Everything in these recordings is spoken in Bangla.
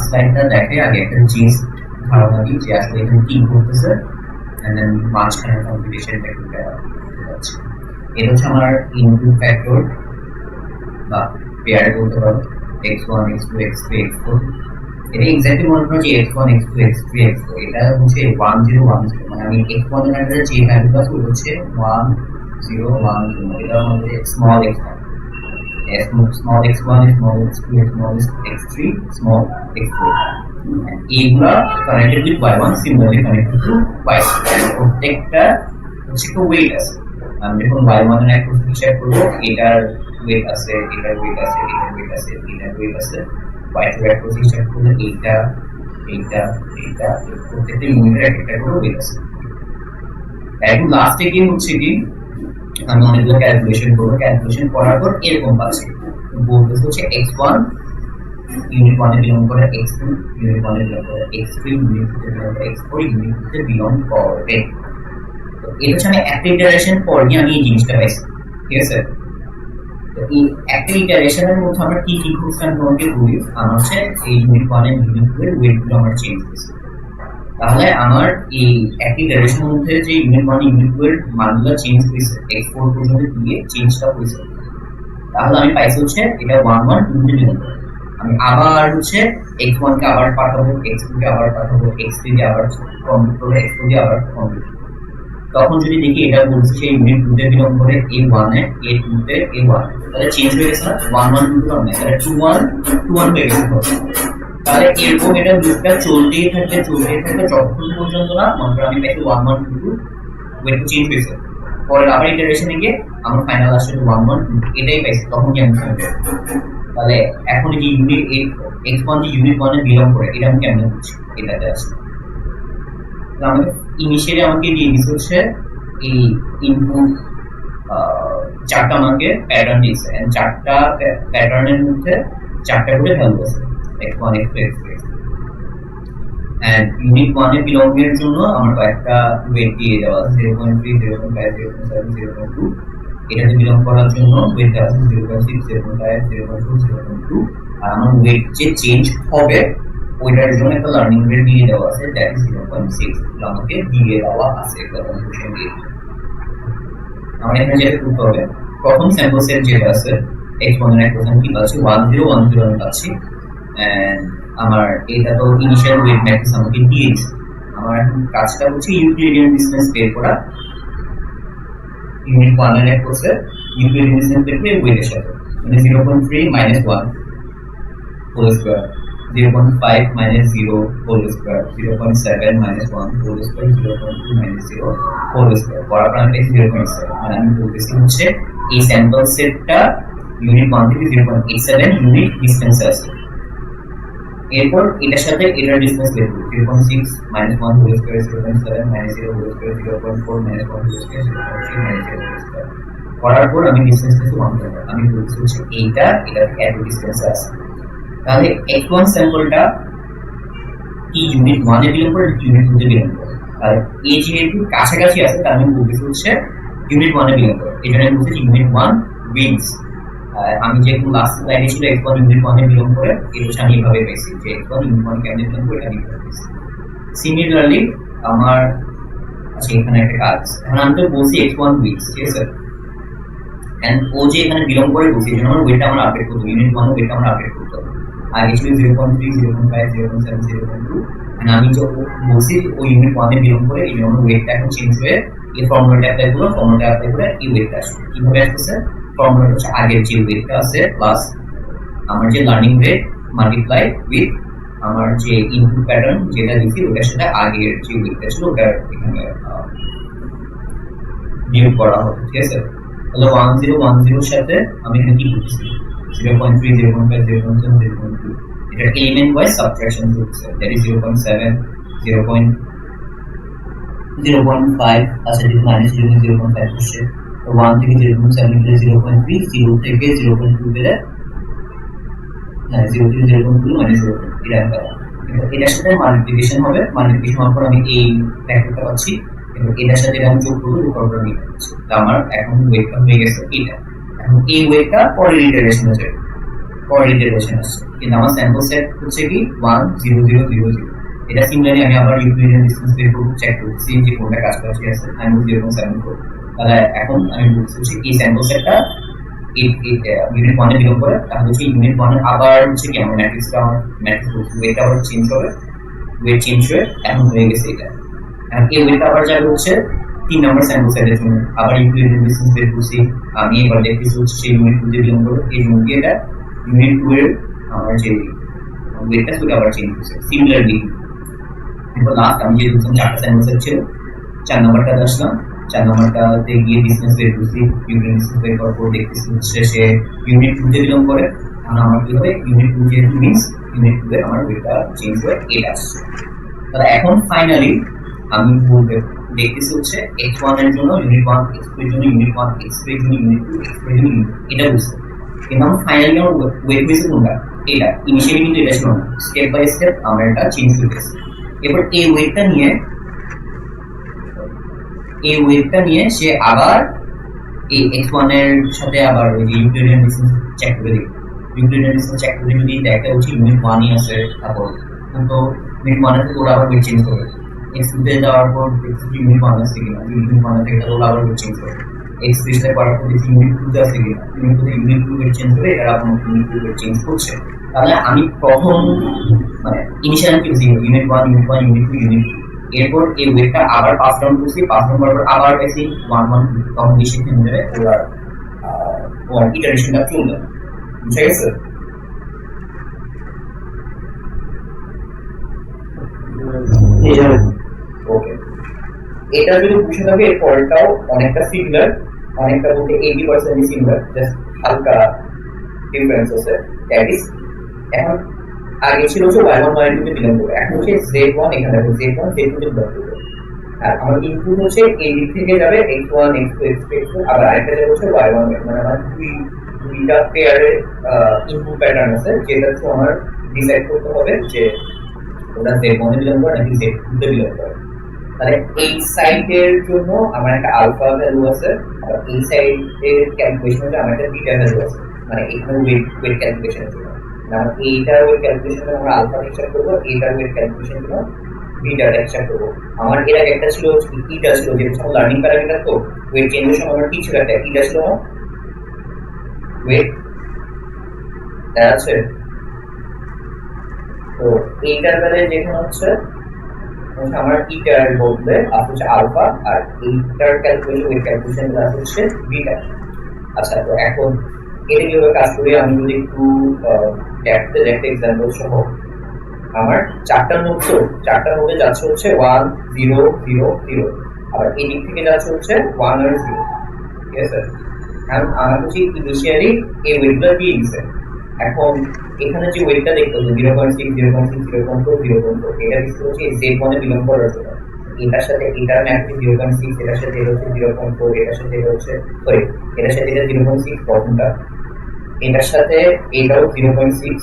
স্লাইডটা দেখে আগে একটা জিনিস ধারণা দিই যে আসলে এখানে কি ঘটতেছে, এন্ড দেন মাঝখানে কম্পিটিশন টেকনিকটা হচ্ছে। এটা হচ্ছে আমার ইনপুট ফ্যাক্টর বা পেয়ার বলতে পারো, x1 x2 x3 x4। এটা এক্স্যাক্টলি মনে করো যে x1 x2 x3 x4, এটা হচ্ছে 1 0 1 0, মানে আমি x1 এর আগে যে ভ্যালুটা আছে ওটা হচ্ছে 1 0 1 0, এটা আমাদের small x1, small x1 small x2 small x3 small x4, এগুলা connected with y1 similarly connected to y2, প্রত্যেকটা হচ্ছে একটা ওয়েট আছে। আমি যখন y1 এর একটা হিসাব করব, এটার ওয়েট আছে, এটার ওয়েট আছে, এটার ওয়েট আছে, এটার ওয়েট আছে, y2 এর একটা হিসাব করলে এইটা এইটা এইটা, প্রত্যেকটা ইউনিটের একটা করে ওয়েট আছে। এখন লাস্টে কি হচ্ছে কি, আমি অনেকগুলো ক্যালকুলেশন করবো, ক্যালকুলেশন করার পর এরকম পাচ্ছি, বলতেছে হচ্ছে x1 ইউনিট 1 এ বিলং করে, x2 ইউনিট 1 এ বিলং করে, x3 ইউনিট 2 এ বিলং করে, x4 ইউনিট 2 এ বিলং করে। তো এটা হচ্ছে আমি একটা ইটারেশন পর গিয়ে আমি এই জিনিসটা পাইছি, ঠিক আছে। তো এই একটা ইটারেশনের মধ্যে আমরা কি কি করছি আমি তোমাকে বলি। আমার হচ্ছে এই ইউনিট 1 এর ইউনিট 2 এর ওয়েটগুলো আমরা চেঞ্জ করছি। তাহলে আমার এই একই ইটারেশনের মধ্যে যে ইউনিট 1 ইউনিট 2 এর মানগুলো চেঞ্জ হয়েছে, x4 পর্যন্ত দিয়ে চেঞ্জটা হয়েছে, তাহলে আমি পাইছি হচ্ছে এটা 1 1 2 তে বিলং করে। আমি আবার হচ্ছে x1 কে আবার পাঠাবো, x2 কে আবার পাঠাবো, x3 কে আবার কমপ্লিট করবো, x4 কে আবার কমপ্লিট। তখন যদি দেখি এটা বলছে সেই ইউনিট 2 তে বিলং করে, a1 এ, a2 তে, a1, তাহলে চেঞ্জ হয়ে গেছে না, 1 1 2 তো না, তাহলে 2 1 2 1 হয়ে গেছে। তাহলে এরকম এটা লুপটা চলতেই থাকবে যতক্ষণ পর্যন্ত না মনে করো আমি পাইছি 1 1 2 2 ওয়েট চেঞ্জ হয়েছে। পরে আবার ইটারেশনে গিয়ে আমার ফাইনাল আসছে 1 1 2, এটাই পাইছি, তখন কি আমি শুনবে। তাহলে এখন যে ইউনিট x1 যে ইউনিট 1 এ বিলং করে, এটা আমি কেমনে বুঝছি, এটাতে আছে। আমাকে ইনিশিয়ালি আমাকে দিয়ে দিচ্ছে হচ্ছে এই ইনপুট চারটা আমাকে প্যাটার্ন দিয়েছে, চারটা প্যাটার্নের মধ্যে চারটা করে ভ্যালু আছে, x1 x2 x3, and unit 1 A belong এর জন্য আমার কয়েকটা ওয়েট দিয়ে দেওয়া আছে, 0.3 0.5 0.7 0.2। এটাতে বিলং করার জন্য ওয়েট দেওয়া আছে 0.6 0.5 0.2 0.2। আর আমার ওয়েট যে চেঞ্জ হবে ওইটার জন্য একটা লার্নিং রেট দিয়ে দেওয়া আছে, দ্যাট ইজ 0.6, আমাকে দিয়ে দেওয়া আছে একটা কনফিউশন দিয়ে। আমার এখানে যেটা করতে হবে, প্রথম স্যাম্পল সেট যেটা আছে x1 এর একটা কি পাচ্ছি 1 0 1 0 আমি পাচ্ছি, এন্ড আমার এটা তো ইনিশিয়াল ওয়েট ম্যাট্রিক্স আমাকে দিয়ে দিয়েছে। আমার এখন কাজটা হচ্ছে ইউক্লিডিয়ান ডিসটেন্স বের করা, ইউনিট 1 এর একটা হচ্ছে ইউক্লিডিয়ান ডিসটেন্স বের করে ওয়েটের সাথে, মানে 0.3 1 whole square, 0.5 0 whole square, 0.7 1 whole square, 0.2 0 whole square, বরাবর আমি 0.7, মানে আমি বলতেছি হচ্ছে এই স্যাম্পল সেটটা ইউনিট 1 থেকে 0.87 ইউনিট ডিসটেন্সে আছে। এরপর এটার সাথে এটার ডিসটেন্স বের করব, 0.6 1 whole square, 0.7 0 whole square, 0.4 1 whole square, 0.3 0 whole square. করার পর আমি ডিসটেন্স কিছু ওয়ান করব, আমি বলছি হচ্ছে এইটা এটা থেকে এত ডিসটেন্সে আছে। তাহলে x1 স্যাম্পলটা কি ইউনিট 1 এ বিলং করে, ইউনিট 2 তে বিলং করে। আর এই যেহেতু কাছাকাছি আছে তার আমি বলতেছি হচ্ছে ইউনিট 1 এ বিলং করে, এজন্য আমি বলছি ইউনিট 1 উইন্স। আমি যেহেতু লাস্ট স্লাইডে ছিল x1 ইউনিট 1 এ বিলং করে, এটা আমি এইভাবে পেয়েছি যে x1 ইউনিট 1 কেমনে বিলং করে, এটা আমি পেয়েছি। সিমিলারলি আমার আচ্ছা এখানে একটা কাজ, এখন আমি তো বলছি x1 উইন্স, ঠিক আছে, এন্ড ও যে এখানে বিলং করে বলছি, এজন্য আমার ওয়েটটা আমরা আপডেট করতে হবে, ইউনিট 1 এর ওয়েটটা আমরা আপডেট করতে হবে। আর ছিল 0.3 0.5 0.7 0.2, এন্ড আমি যে বলছি ওই ইউনিট 1 এ বিলং করে, এই জন্য ওয়েটটা এখন চেঞ্জ হয়ে এই ফর্মুলাটা অ্যাপ্লাই করে এই ওয়েটটা আসবে। কিভাবে আসছে, ফর্মুলাটা হচ্ছে আগের যে ওয়েটটা আছে প্লাস আমার যে লার্নিং রেট মাল্টিপ্লাই উইথ আমার যে ইনপুট প্যাটার্ন যেটা দিছি ওটার সাথে আগের যে ওয়েটটা ছিল ওটা এখানে বিয়োগ করা হবে, ঠিক আছে। তাহলে 1010 এর সাথে আমি এখানে কি করছি 0.3 0.5 0.7 0.2, এটা এলিমেন্ট ওয়াইজ সাবট্রাকশন হচ্ছে, দ্যাট ইজ 0.7 0.5, আচ্ছা যদি মাইনাস 0.5 হচ্ছে তো 1 থেকে 0.7 গেলে 0.3, 0 থেকে 0.2 গেলে না 0 থেকে 0.2 মাইনাস 0, এটা একটা এটার সাথে মাল্টিপ্লিকেশন হবে, মাল্টিপ্লিকেশন হওয়ার পর আমি এই ভেক্টরটা পাচ্ছি, এবং এটার সাথে এটা আমি যোগ করবো, যোগ করার পর আমি এটা পাচ্ছি। তো আমার এখন ওয়েটটা হয়ে গেছে এটা। এখন এই ওয়েটটা পরের ইটারেশনে যাবে, কোয়ালিটির কোশ্চেন আসছে, কিন্তু আমার স্যাম্পল সেট হচ্ছে কি 1 0 0 0 0। এটা সিমিলারলি আমি আবার ইউক্লিডিয়ান ডিসটেন্স বের করব, চেক করছি যে কোনটা কাছাকাছি আছে, আমি বলছি 0.74। তাহলে এখন আমি বলছি হচ্ছে এই স্যাম্পল সেটটা ইউনিট ওয়ানে বিলং করে, তাহলে হচ্ছে ইউনিট ওয়ানে আবার হচ্ছে কি আমার ম্যাট্রিক্সটা, আমার ম্যাট্রিক্স ওয়েটটা আবার চেঞ্জ হবে, ওয়েট চেঞ্জ হয়ে এখন হয়ে গেছে এটা। এখন এই ওয়েটটা আবার যাবে হচ্ছে 3 নম্বর স্যাম্পল সেটের জন্য, আবার ইউক্লিডিয়ান ডিসটেন্স বের করছি, আমি এবার দেখতেছি হচ্ছে সেই ইউনিট 2 তে বিলং করে, এই জন্য এটা ইউনিট 2 এর আমার যে ওয়েটটা সেটা আবার চেঞ্জ হচ্ছে সিমিলারলি। এরপর লাস্ট আমি যে দুজন 4টা স্যাম্পল সেট ছিল, 4 নম্বরটা আসলাম, 4 নম্বরটাতে গিয়ে ডিসটেন্স বের করছি, ইউনিট ডিসটেন্স বের করার পর দেখতেছি হচ্ছে সে ইউনিট 2 তে বিলং করে, তাহলে আমার কি হবে ইউনিট 2 যেহেতু মিনস ইউনিট 2 এ আমার ওয়েটটা চেঞ্জ হয়ে 8 আসছে। তাহলে এখন ফাইনালি আমি বলতে দেখতেছি হচ্ছে x1 এর জন্য ইউনিট 1, x2 এর জন্য ইউনিট 1, x3 এর জন্য ইউনিট 2, x4 এর জন্য ইউনিট 2, এটা বুঝতে। কিন্তু আমার ফাইনালি আমার ওয়েট হয়েছে কোনটা, এটা ইনিশিয়ালি কিন্তু এটা ছিল না, স্টেপ বাই স্টেপ আমরা এটা চেঞ্জ করতেছি। এবার এই ওয়েটটা নিয়ে সে আবার এই x1 এর সাথে আবার ওই যে ইউক্লিডিয়ান ডিসটেন্স চেক করে দিই, ইউক্লিডিয়ান ডিসটেন্স চেক করে যদি দেখে হচ্ছে ইউনিট 1 ই আছে, তারপর কিন্তু ইউনিট 1 এর থেকে ওরা আবার ওয়েট চেঞ্জ করে, x2 তে যাওয়ার পর দেখছি ইউনিট 1 আছে কিনা, ইউনিট 1 থেকে ওরা আবার ওয়েট চেঞ্জ করে, x3 তে করার পর দেখছি ইউনিট 2 তে আছে কিনা, ইউনিট 2 ওয়েট চেঞ্জ করে এটা আবার ইউনিট 2 ওয়েট চেঞ্জ করছে। তাহলে আমি প্রথম মানে ইনিশিয়াল কি ইউনিট 1 ইউনিট 1 ইউনিট 2 ইউনিট 2, এরপর এই ওয়েটটা আবার পাস ডাউন করছি, পাস ডাউন করার পর আবার পেয়েছি 1 1, তখন বেশি ধরে ওরা ইটারেশনটা চলবে, বুঝা গেছে? ওকে, এটা যদি বুঝে থাকে এর পরেরটাও অনেকটা সিমিলার, অনেকটা বলতে 80% সিমিলার, জাস্ট হালকা ডিফারেন্স আছে। দ্যাট ইজ এখন আগে ছিল হচ্ছে y1 y2 তে বিলং করে, এখন হচ্ছে z1, এখানে দেখো z1 z2 তে বিলং করবে। আর আমার ইনপুট হচ্ছে এই দিক থেকে যাবে x1 x2 x3 আবার আরেকটা যাবে হচ্ছে y1, মানে আমার দুইটা পেয়ারের ইনপুট প্যাটার্ন আছে, যেটা হচ্ছে আমার ডিসাইড করতে হবে যে ওটা z1 এ বিলং করে নাকি z2 তে বিলং করে। তাহলে এই সাইডের জন্য আমার একটা আলফা ভ্যালু আছে, আর এই সাইডের ক্যালকুলেশনের জন্য আমার একটা বিটা ভ্যালু আছে, মানে এখানে ওয়েট ক্যালকুলেশনের জন্য মানে এইটার ওয়েট ক্যালকুলেশন আমরা আলফা হিসাব করবো, এইটার ওয়েট ক্যালকুলেশন জন্য বিটাটা হিসাব করবো। আমার এর আগে একটা ছিল ইটা ছিল, যে লার্নিং প্যারামিটার, তো ওয়েট চেঞ্জের সময় আমার কি ছিল একটা ইটা ছিল না, ওয়েট আছে। তো এইটার বেলায় যেখানে হচ্ছে আমার ইটার বদলে হচ্ছে আলফা, আর এইটার ক্যালকুলেশন ওয়েট ক্যালকুলেশন হচ্ছে বিটা। আচ্ছা, তো এখন এটা কিভাবে কাজ করি আমি যদি একটু দেখতে একটা এক্সাম্পল সহ, আমার 4টা নোড, তো 4টা নোডে যাচ্ছে হচ্ছে 1 0 0 0, আবার এই দিক থেকে যাচ্ছে হচ্ছে 1 আর 0, ঠিক আছে? কারণ আমার হচ্ছে ইনিশিয়ালি এই ওয়েটগুলো দিয়ে দিচ্ছে, এখন এখানে যে ওয়েটটা দেখতে হচ্ছে 0.6 0.6 0.4 0.4, এটা দিচ্ছে হচ্ছে z1 এ বিলং করার জন্য, এটার সাথে এটার ম্যাপটি 0.6, এটার সাথে এটা হচ্ছে 0.4, এটার সাথে এটা হচ্ছে সরি এটার সাথে এটা 0.6 প্রথমটা, এটার সাথে এটাও 0.6,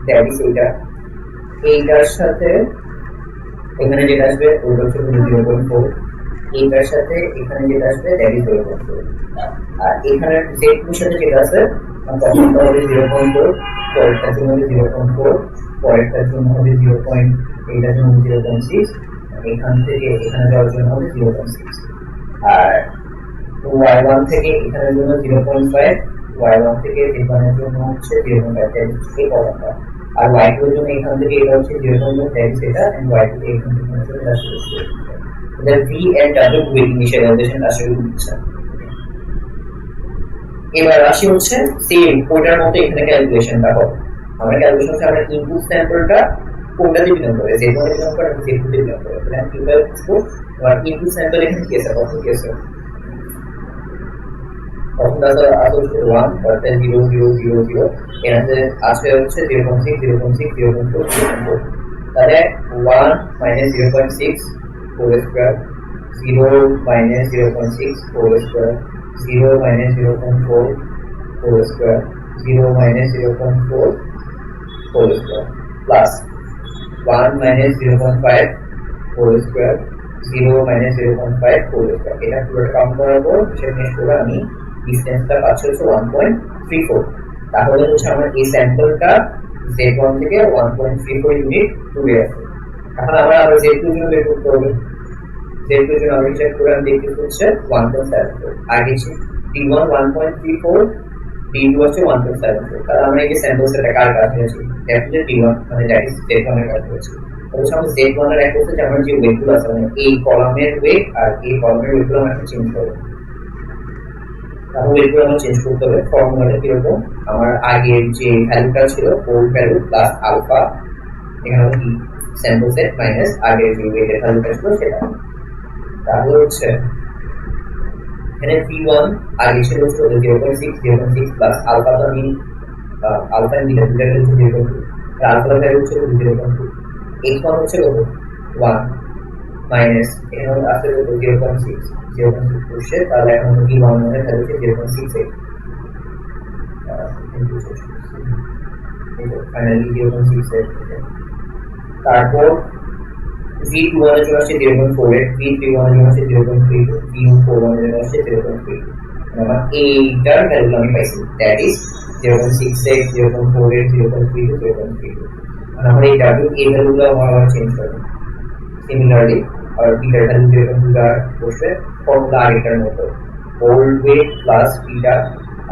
দ্যাট ইজ এইটার সাথে এখানে যেটা আসবে ওটা হচ্ছে 0.4, এইটার সাথে এখানে যেটা আসবে দ্যাট ইজ 0.4, আর এখানে z2 সাথে যেটা আছে প্রথমটা হবে 0.4, পরেরটার জন্য হবে 0.4, পরেরটার জন্য হবে 0. এইটার জন্য 0.6, এখান থেকে এখানে যাওয়ার জন্য হবে 0.6, আর y1 থেকে এখানের জন্য 0.5, y1 থেকে এখানের জন্য হচ্ছে 0.5, এই কলামটা, আর y2 এর জন্য এখান থেকে এটা হচ্ছে 0.5 সেটা, এন্ড y2 থেকে এখান থেকে হচ্ছে এটা হচ্ছে এটা v and w weight initialization আসলে হচ্ছে। এবার আসি হচ্ছে সেম ওটার মতো এখানে ক্যালকুলেশনটা হবে, আমরা ক্যালকুলেশন হচ্ছে আমরা ইনপুট স্যাম্পলটা কোনটাতে বিলং করে, z1 এ বিলং করে নাকি z2 তে বিলং করে, তাহলে কিভাবে বুঝবো? আর ইনপুট স্যাম্পল এখানে কি আছে, কত কি আছে, প্রথমটা আছে 1, তারপরে 0 0 0 0, এর মধ্যে আছে হচ্ছে 0.6 0.6 0.4 0.4, তাহলে 1 - 0.6 whole square, 0 - 0.6 whole square, 0 - 0.4 whole square, 0 - 0.4 whole square, plus 1 - 0.5 whole square, 0 - 0.5 whole square. এটা পুরো কাউন্ট করার পর সেটা নিয়ে করে আমি ডিসটেন্সটা পাচ্ছি হচ্ছে 1.34। তাহলে হচ্ছে আমার এই স্যাম্পলটা Z1 থেকে 1.34 ইউনিট দূরে আছে। এখন আমরা আবার Z2 জন্য বের করতে হবে। Z2 জন্য আমরা হিসাব করে দেখতে হচ্ছে 1.74, আগে ছিল D1 1.34, D2 হচ্ছে 1.74। তাহলে আমরা এই যে স্যাম্পল সেটটা কার কাছে আছে, ডেফিনেটলি D1, মানে দ্যাট ইজ Z1 এর কাছে আছে। অবশ্য আমরা Z1 এর এক হচ্ছে আমার যে ওয়েটগুলো আছে, মানে এই কলামের ওয়েট আর এই কলামের ওয়েটগুলো আমরা চেঞ্জ করব। তাহলে এগুলো আমরা চেঞ্জ করতে হবে। ফর্মুলাটা কিরকম, আমার আগের যে ভ্যালুটা ছিল ওল্ড ভ্যালু প্লাস আলফা, এখানে কি স্যাম্পল সেট মাইনাস আগের যে ওয়েটের ভ্যালুটা ছিল সেটা। তাহলে হচ্ছে এখানে P1 আগে ছিল 0.6, 0.6 প্লাস আলফা, তো আমি আলফা নিলে দুটো ভ্যালু 0.2, আর আলফা ভ্যালু হচ্ছে 0.2, x1 হচ্ছে কত 1 মাইনাস এখানে আছে কত 0.6, 0.6 করছে, তাহলে এখন P1 এর ভ্যালু হচ্ছে 0.68, ফাইনালি 0.68। তারপর V21 এর জন্য আসছে 0.48, V31 এর জন্য আসছে 0.32, V41 এর জন্য আসছে 0.32। আমরা এইটার ভ্যালু আমি পাইছি, দ্যাট ইজ 0.66, 0.48, 0.32, 0.32। আর আমরা এই W এই ভ্যালুগুলো আমরা চেঞ্জ করব। সিমিলারলি আর বিটার ভ্যালু 0.2 টা বসবে ফর্মুলা আগেরটার মতো, ওল্ড ওয়েট প্লাস বিটা,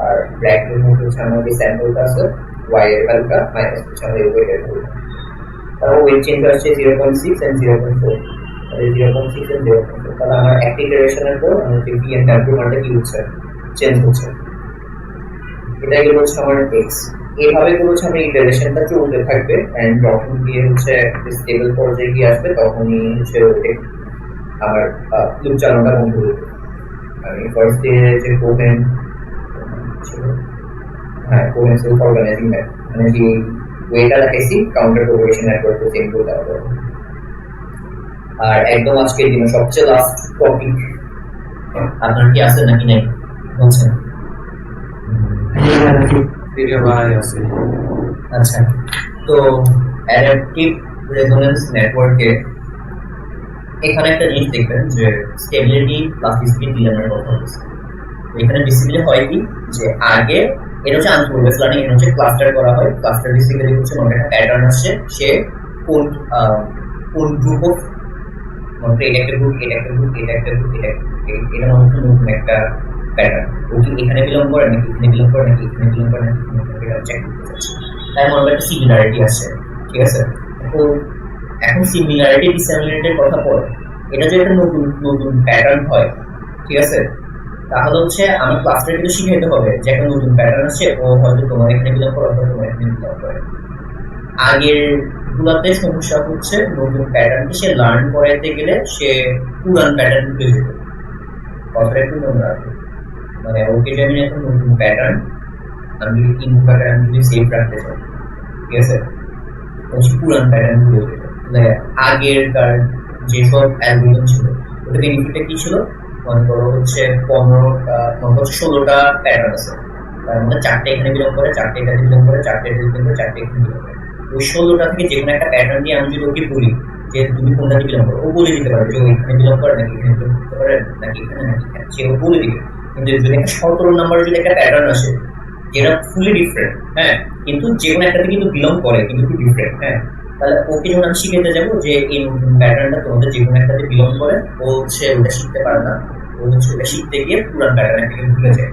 আর ব্র্যাকেটের মধ্যে হচ্ছে আমাদের স্যাম্পলটা আছে y এর ভ্যালুটা মাইনাস হচ্ছে আমাদের ওয়েটের ভ্যালুটা। তাহলে ওয়েট চেঞ্জ আসছে 0.6 and 0.4, তাহলে 0.6 and 0.4। তাহলে আমার একটা ইটারেশনের পর আমার যে পি এন্ড ডাব্লিউ মানটা কি হচ্ছে, চেঞ্জ হচ্ছে। এটা গেল হচ্ছে আমার x। এইভাবে করে হচ্ছে আমার ইটারেশনটা চলতে থাকবে, এন্ড যখন গিয়ে হচ্ছে স্টেবল পর্যায়ে গিয়ে আসবে তখনই হচ্ছে আমার লুপ চালানোটা বন্ধ হয়ে যাবে। আমি ফার্স্ট ডে যে কোহেন ছিল, হ্যাঁ কোহেন সেলফ অর্গানাইজিং ম্যাথড, মানে যে ওয়েটা লাগাইছি কাউন্টার প্রোপাগেশন নেটওয়ার্ক সেম করতে হবে। আর একদম আজকের দিনে সবচেয়ে লাস্ট টপিক, আপনার কি আছে নাকি নাই বলছেন? আচ্ছা, তো অ্যাডাপটিভ রেজোনেন্স নেটওয়ার্কে এখানে একটা জিনিস দেখবেন যে স্টেবিলিটি প্লাস্টিসিটি ডিলেমার কথা বলছে। এখানে বেসিক্যালি হয় কি যে আগে এটা হচ্ছে আনসুপারভাইজ লার্নিং, এটা হচ্ছে ক্লাস্টার করা হয়। ক্লাস্টার বেসিক্যালি হচ্ছে মনে একটা প্যাটার্ন আসছে, সে কোন গ্রুপ অফ, মানে এটা একটা গ্রুপ, এটা একটা গ্রুপ, এটা একটা গ্রুপ, এটা মনে হচ্ছে নতুন একটা প্যাটার্ন, ও কি এখানে বিলং করে নাকি এখানে বিলং করে নাকি এখানে বিলং করে নাকি এটা চেক করতে চাচ্ছে। তাই মনে হয় একটা সিমিলারিটি আছে, ঠিক আছে। তো এখন সিমিলারিটি ডিসিমিলারিটির কথা পড়ে, এটা যে একটা নতুন নতুন প্যাটার্ন হয়, ঠিক আছে, তাহলে হচ্ছে আমার ক্লাসটা কিন্তু শিখাইতে হবে যে একটা নতুন প্যাটার্ন আছে, ও হয়তো তোমার এখানে বিলং করে অথবা তোমার এখানে বিলং করে। আগের গুলাতে সমস্যা হচ্ছে নতুন প্যাটার্নকে সে লার্ন করাইতে গেলে সে পুরান প্যাটার্ন ভুলে যেত। কথাটা একটু মনে রাখবে, মানে ওকে যে আমি এখন নতুন প্যাটার্ন আমি যদি ইনপুট প্যাটার্ন যদি সেভ রাখতে চাই, ঠিক আছে, সে পুরান প্যাটার্ন ভুলে যেত। আগেরকার যেসব অ্যালগরিদম ছিল ওটা বেনিফিটটা কি ছিল, মনে করো হচ্ছে 15টা, মনে করো 16টা প্যাটার্ন আছে, তার মধ্যে 4টে এখানে বিলং করে, 4টে এখানে বিলং করে, 4টে এখানে বিলং করে, 4টে এখানে বিলং করে। ওই 16টা থেকে যে কোনো একটা প্যাটার্ন দিয়ে আমি যদি ওকে বলি যে তুমি কোনটাতে বিলং করো, ও বলে দিতে পারে যে ও এখানে বিলং করে নাকি এখানে বিলং করতে পারে নাকি এখানে নাকি এখানে, সে ও বলে দিবে। কিন্তু যদি একটা 17 নাম্বার যদি একটা প্যাটার্ন আসে যেটা ফুলি ডিফারেন্ট, হ্যাঁ, কিন্তু যে কোনো একটাতে কিন্তু বিলং করে কিন্তু একটু ডিফারেন্ট, হ্যাঁ, তাহলে ওকে যখন আমি শিখাতে যাবো যে এই নতুন প্যাটার্নটা তোমাদের যে কোনো একটাতে বিলং করে, ও হচ্ছে ওটা শিখতে পারে না, ও হচ্ছে ওটা শিখতে গিয়ে পুরান প্যাটার্ন থেকে ভুলে যায়।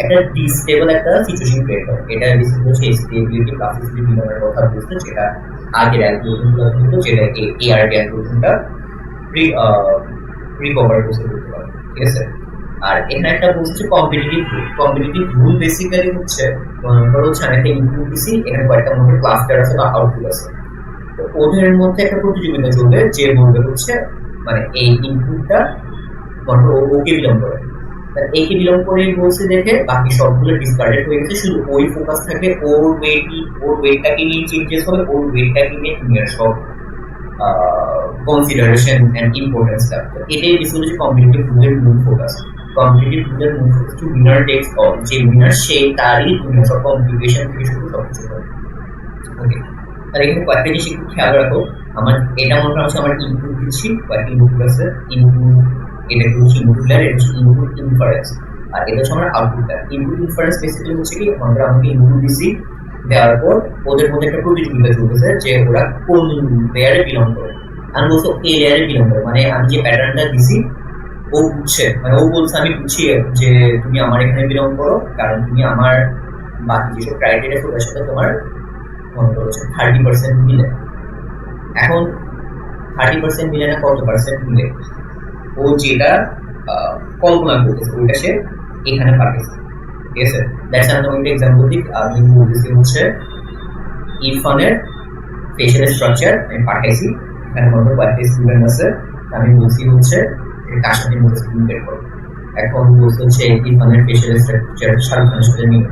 একটা ডিস্টেবল একটা সিচুয়েশন ক্রিয়েট হয়। এটা বেসিক্যালি হচ্ছে স্টেবিলিটি প্লাস্টিসিটি ডিলেমার কথা বলতে, যেটা আগের অ্যালগরিদমগুলো হতো, যেটা এআরডি অ্যালগরিদমটা রিকভার করতে পারে, ঠিক আছে। আর এখানে একটা বলছে competitive rule. Competitive rule basically হচ্ছে ধরো হচ্ছে আমি একটা ইনপুট দিছি, এখানে কয়েকটা মধ্যে ক্লাস্টার আছে বা আউটপুট আছে, তো ওদের মধ্যে একটা প্রতিযোগিতা চলবে, যে বলবে হচ্ছে মানে এই ইনপুটটা ওকে বিলং করে, একে বিলং করে বলছে দেখে বাকি সবগুলো ডিসকার্ডেড হয়ে গেছে, শুধু ওই ফোকাস থাকে ওর ওয়েটটাকে নিয়ে চেঞ্জেস হবে, ওর ওয়েটটাকে নিয়ে দুনিয়ার সব কনসিডারেশন এন্ড ইম্পর্টেন্স থাকবে। এটাই বেসিক্যালি কম্পিটিটিভ রুলের মূল ফোকাস। কম্পিটিটিভ রুলের মূল focus two winner tax all, যে উইনার সে তারই দুনিয়ার সব কম্পিটিশন থেকে শুরু সবকিছু হবে। ওকে, তাহলে এখানে কয়েকটা জিনিস একটু খেয়াল রাখো। আমার এটা মনে হচ্ছে আমার ইনপুট দিচ্ছি, কয়েকটি ইনপুট আছে, ইনপুট এটা হচ্ছে ইনপুট লেয়ার, এটা হচ্ছে ইনপুট ইনফারেন্স। আর এটা হচ্ছে আমার আউটপুটটা। ইনপুট ইনফারেন্স বেসিক্যালি হচ্ছে কি, আমরা আমাকে ইনপুট দিছি, দেওয়ার পর ওদের মধ্যে একটা প্রতিযোগিতা চলতেছে যে ওরা কোন লেয়ারে বিলং করে। আমি বলছি এই লেয়ারে বিলং করে, মানে আমি যে প্যাটার্নটা দিছি ও বুঝছে, মানে ও বলছে আমি বুঝছি যে তুমি আমার এখানে বিলং করো, কারণ তুমি আমার বাকি যেসব ক্রাইটেরিয়া ওটার সাথে তোমার মনে করো 30% মিলে। এখন 30% মিলে না কত পার্সেন্ট মিলে ও যেটা কল্পনা করতেছে ওইটা সে এখানে পাঠিয়েছে, ঠিক আছে। দ্যাটস আমি তোমাকে এক্সাম্পল দিই। আমি বলতেছি হচ্ছে ইরফানের ফেশিয়াল স্ট্রাকচার আমি পাঠাইছি, এখানে মনে করো কয়েকটা স্টুডেন্ট আছে, আমি বলছি হচ্ছে কার সাথে মধ্যে বের করো। এখন বলছে হচ্ছে ইরফানের ফেশিয়াল স্ট্রাকচার শাহরুখ খানের সাথে মিলে,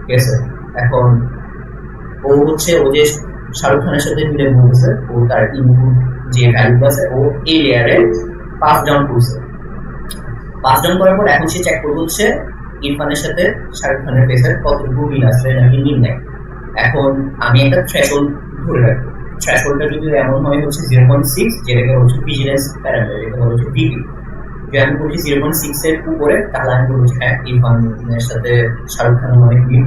ঠিক আছে। এখন ও হচ্ছে ও যে শাহরুখ খানের সাথে মিলে বলতেছে ও তার ইনপুট যে ভ্যালু আছে ও এই লেয়ারে পাস ডাউন করছে। পাস ডাউন করার পর এখন সে চেক করবে হচ্ছে ইরফানের সাথে শাহরুখ খানের ফেসের কতটুকু মিল আছে নাকি মিল নাই। এখন আমি একটা থ্রেশহোল্ড ধরে রাখবো, থ্রেশহোল্ডটা যদি এমন হয় হচ্ছে 0.6, যেটাকে হচ্ছে ভিজিলেন্স প্যারামিটার, যেটা হচ্ছে ভিপি। যদি আমি বলছি 0.6 এর উপরে, তাহলে আমি বলছি হ্যাঁ ইরফানের সাথে শাহরুখ খানের অনেক মিল,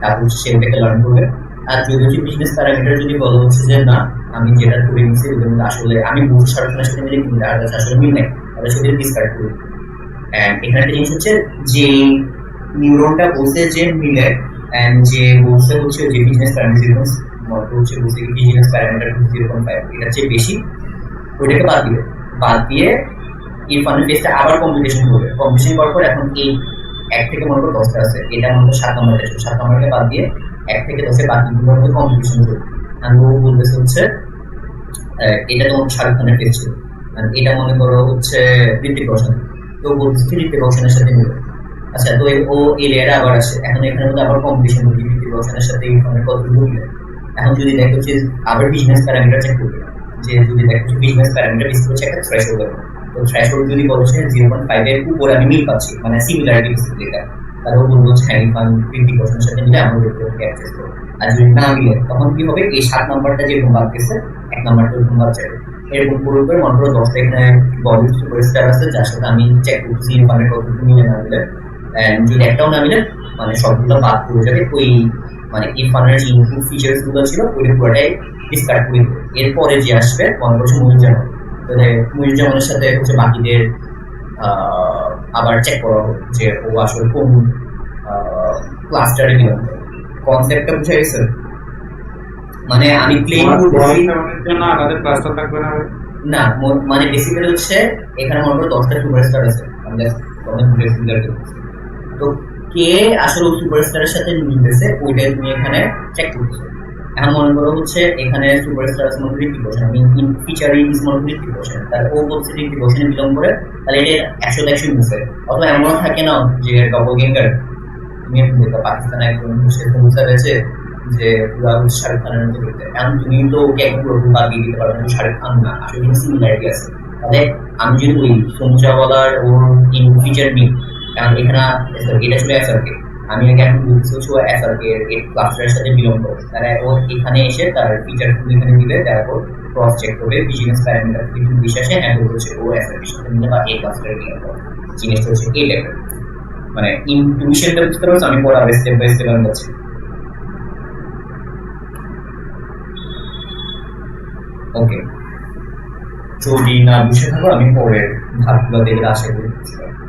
তারপর সে ওটাকে লার্ন করবে। আর যদি হচ্ছে বিজনেস প্যারামিটার যদি বলা হচ্ছে যে না আমি যেটা করে নিচ্ছি ওদের মধ্যে আসলে আমি বলছি শাহরুখ খানের সাথে মিলে কিন্তু তার কাছে আসলে মিল নেই, তাহলে সেটা ডিসকার্ড করি। এখানে একটা জিনিস হচ্ছে যে নিউরনটা বলছে যে মিলে এন্ড যে বলছে হচ্ছে যে বিজনেস প্যারামিটার হচ্ছে বলছে কি বিজনেস প্যারামিটার 0.5 এটা চেয়ে বেশি, ওইটাকে বাদ দিয়ে ইরফানের ফেসটা আবার কম্পিটিশন করবে। কম্পিটিশন করার পর এখন এই 1 থেকে মনে করো 10টা আছে, এটা মনে করো 7 নম্বরে আছে, 7 নম্বরকে বাদ দিয়ে 1 থেকে 10 বাকিগুলোর মধ্যে কম্পিটিশন করবে। আর ও বলতেছে হচ্ছে এটা তো শাহরুখ খানের ফেস ছিল, আর এটা মনে করো হচ্ছে ঋতিক রোশন, তো বলতেছে ঋতিক রোশনের সাথে মিলে। আচ্ছা, তো ও এই লেয়ারে আবার আসে, এখন এখানে মধ্যে আবার কম্পিটিশন করবে ঋতিক রোশনের সাথে ইরফানের কতটুকু মিলে। এখন যদি দেখো যে আবার বিজনেস প্যারামিটার চেক করবে, যে যদি দেখো বিজনেস প্যারামিটার বেশি হচ্ছে একটা থ্রেশহোল্ড, তো থ্রেশহোল্ড যদি বলছে 0.5 এর উপরে আমি মিল পাচ্ছি, মানে সিমিলারিটি বেসিক্যালি এটা, তাহলে ও বলবো হচ্ছে হ্যাঁ ইরফান 50% সাথে মিলে আমার রিপোর্টকে অ্যাক্সেস করো। আর যদি না মিলে তখন কি হবে, এই 7 নাম্বারটা যেরকম বাদ গেছে 1 নাম্বারটা ওরকম বাদ যাবে। এরকম পুরো করে মনে করো 10টা এখানে বলিউড সুপারস্টার আছে যার সাথে আমি চেক করছি ইরফানের কতটুকু মিলে না মিলে, যদি একটাও না মিলে মানে সবগুলো বাদ পড়ে যাবে, ওই মানে ইরফানের যে ইনপুট ফিচার্স গুলো ছিল ওইটা পুরোটাই ডিসকার্ড করে দেবে। এরপরে যে আসবে মনে করছে মনিরুজ্জামান, তাহলে মনিরুজ্জামানের সাথে হচ্ছে বাকিদের আবার চেক করা হবে যে ও আসলে কোন ক্লাস্টারে বিলং করে। কনসেপ্টটা বুঝে গেছে? মানে আমি প্লেন জন্য আলাদা ক্লাস্টার থাকবে না? না, মানে বেসিক্যালি হচ্ছে এখানে মনে করো 10টা সুপারস্টার আছে, আমি জাস্ট তোমাদের বুঝে ক্লিয়ার করছি। তো কে আসলে সুপারস্টারের সাথে মিলতেছে ওইটাই তুমি এখানে চেক করতেছো। এখন মনে করো হচ্ছে এখানে সুপারস্টার আছে মনে ঋতিক রোশন, আমি ফিচারে ইজ মনে ঋতিক রোশন, তাহলে ও বলছে ঋতিক রোশনে বিলং করে, তাহলে এটা 100 মিলছে। অথবা এমন থাকে না যে ডবল গেঙ্গার, তুমি পাকিস্তানে একজন মুসা রয়েছে যে পুরা শাহরুখ খানের মতো করতে, এখন তুমি তো ওকে একদম পুরো বাদ দিয়ে দিতে পারবে, শাহরুখ খান না, আসলে সিমিলারিটি আছে। তাহলে আমি যদি ওই সমুচাওয়ালার ওর ফিচার নিই, কারণ এখানে এটা ছিল এসআরকে, আমি আগে এখন বলছি হচ্ছে ও এসআরকে এর ক্লাস্টারের সাথে বিলং করে, তারা ও এখানে এসে তার ফিচার এখানে দিবে, তারপর ক্রস চেক করবে বিজনেস প্যারামিটার থেকে যদি বিশ্বাসে হ্যাঁ বলছে ও এসআরকের সাথে মিলে বা এই ক্লাস্টারে বিলং করে। জিনিসটা হচ্ছে এই লেভেল, মানে ইনটিউশনটা বুঝতে পারছো? আমি পরে আবার স্টেপ বাই স্টেপ আমি বলছি। ওকে, যদি না বুঝে থাকো আমি পরের ধাপগুলো দেখলে আশা করি বুঝতে পারবো।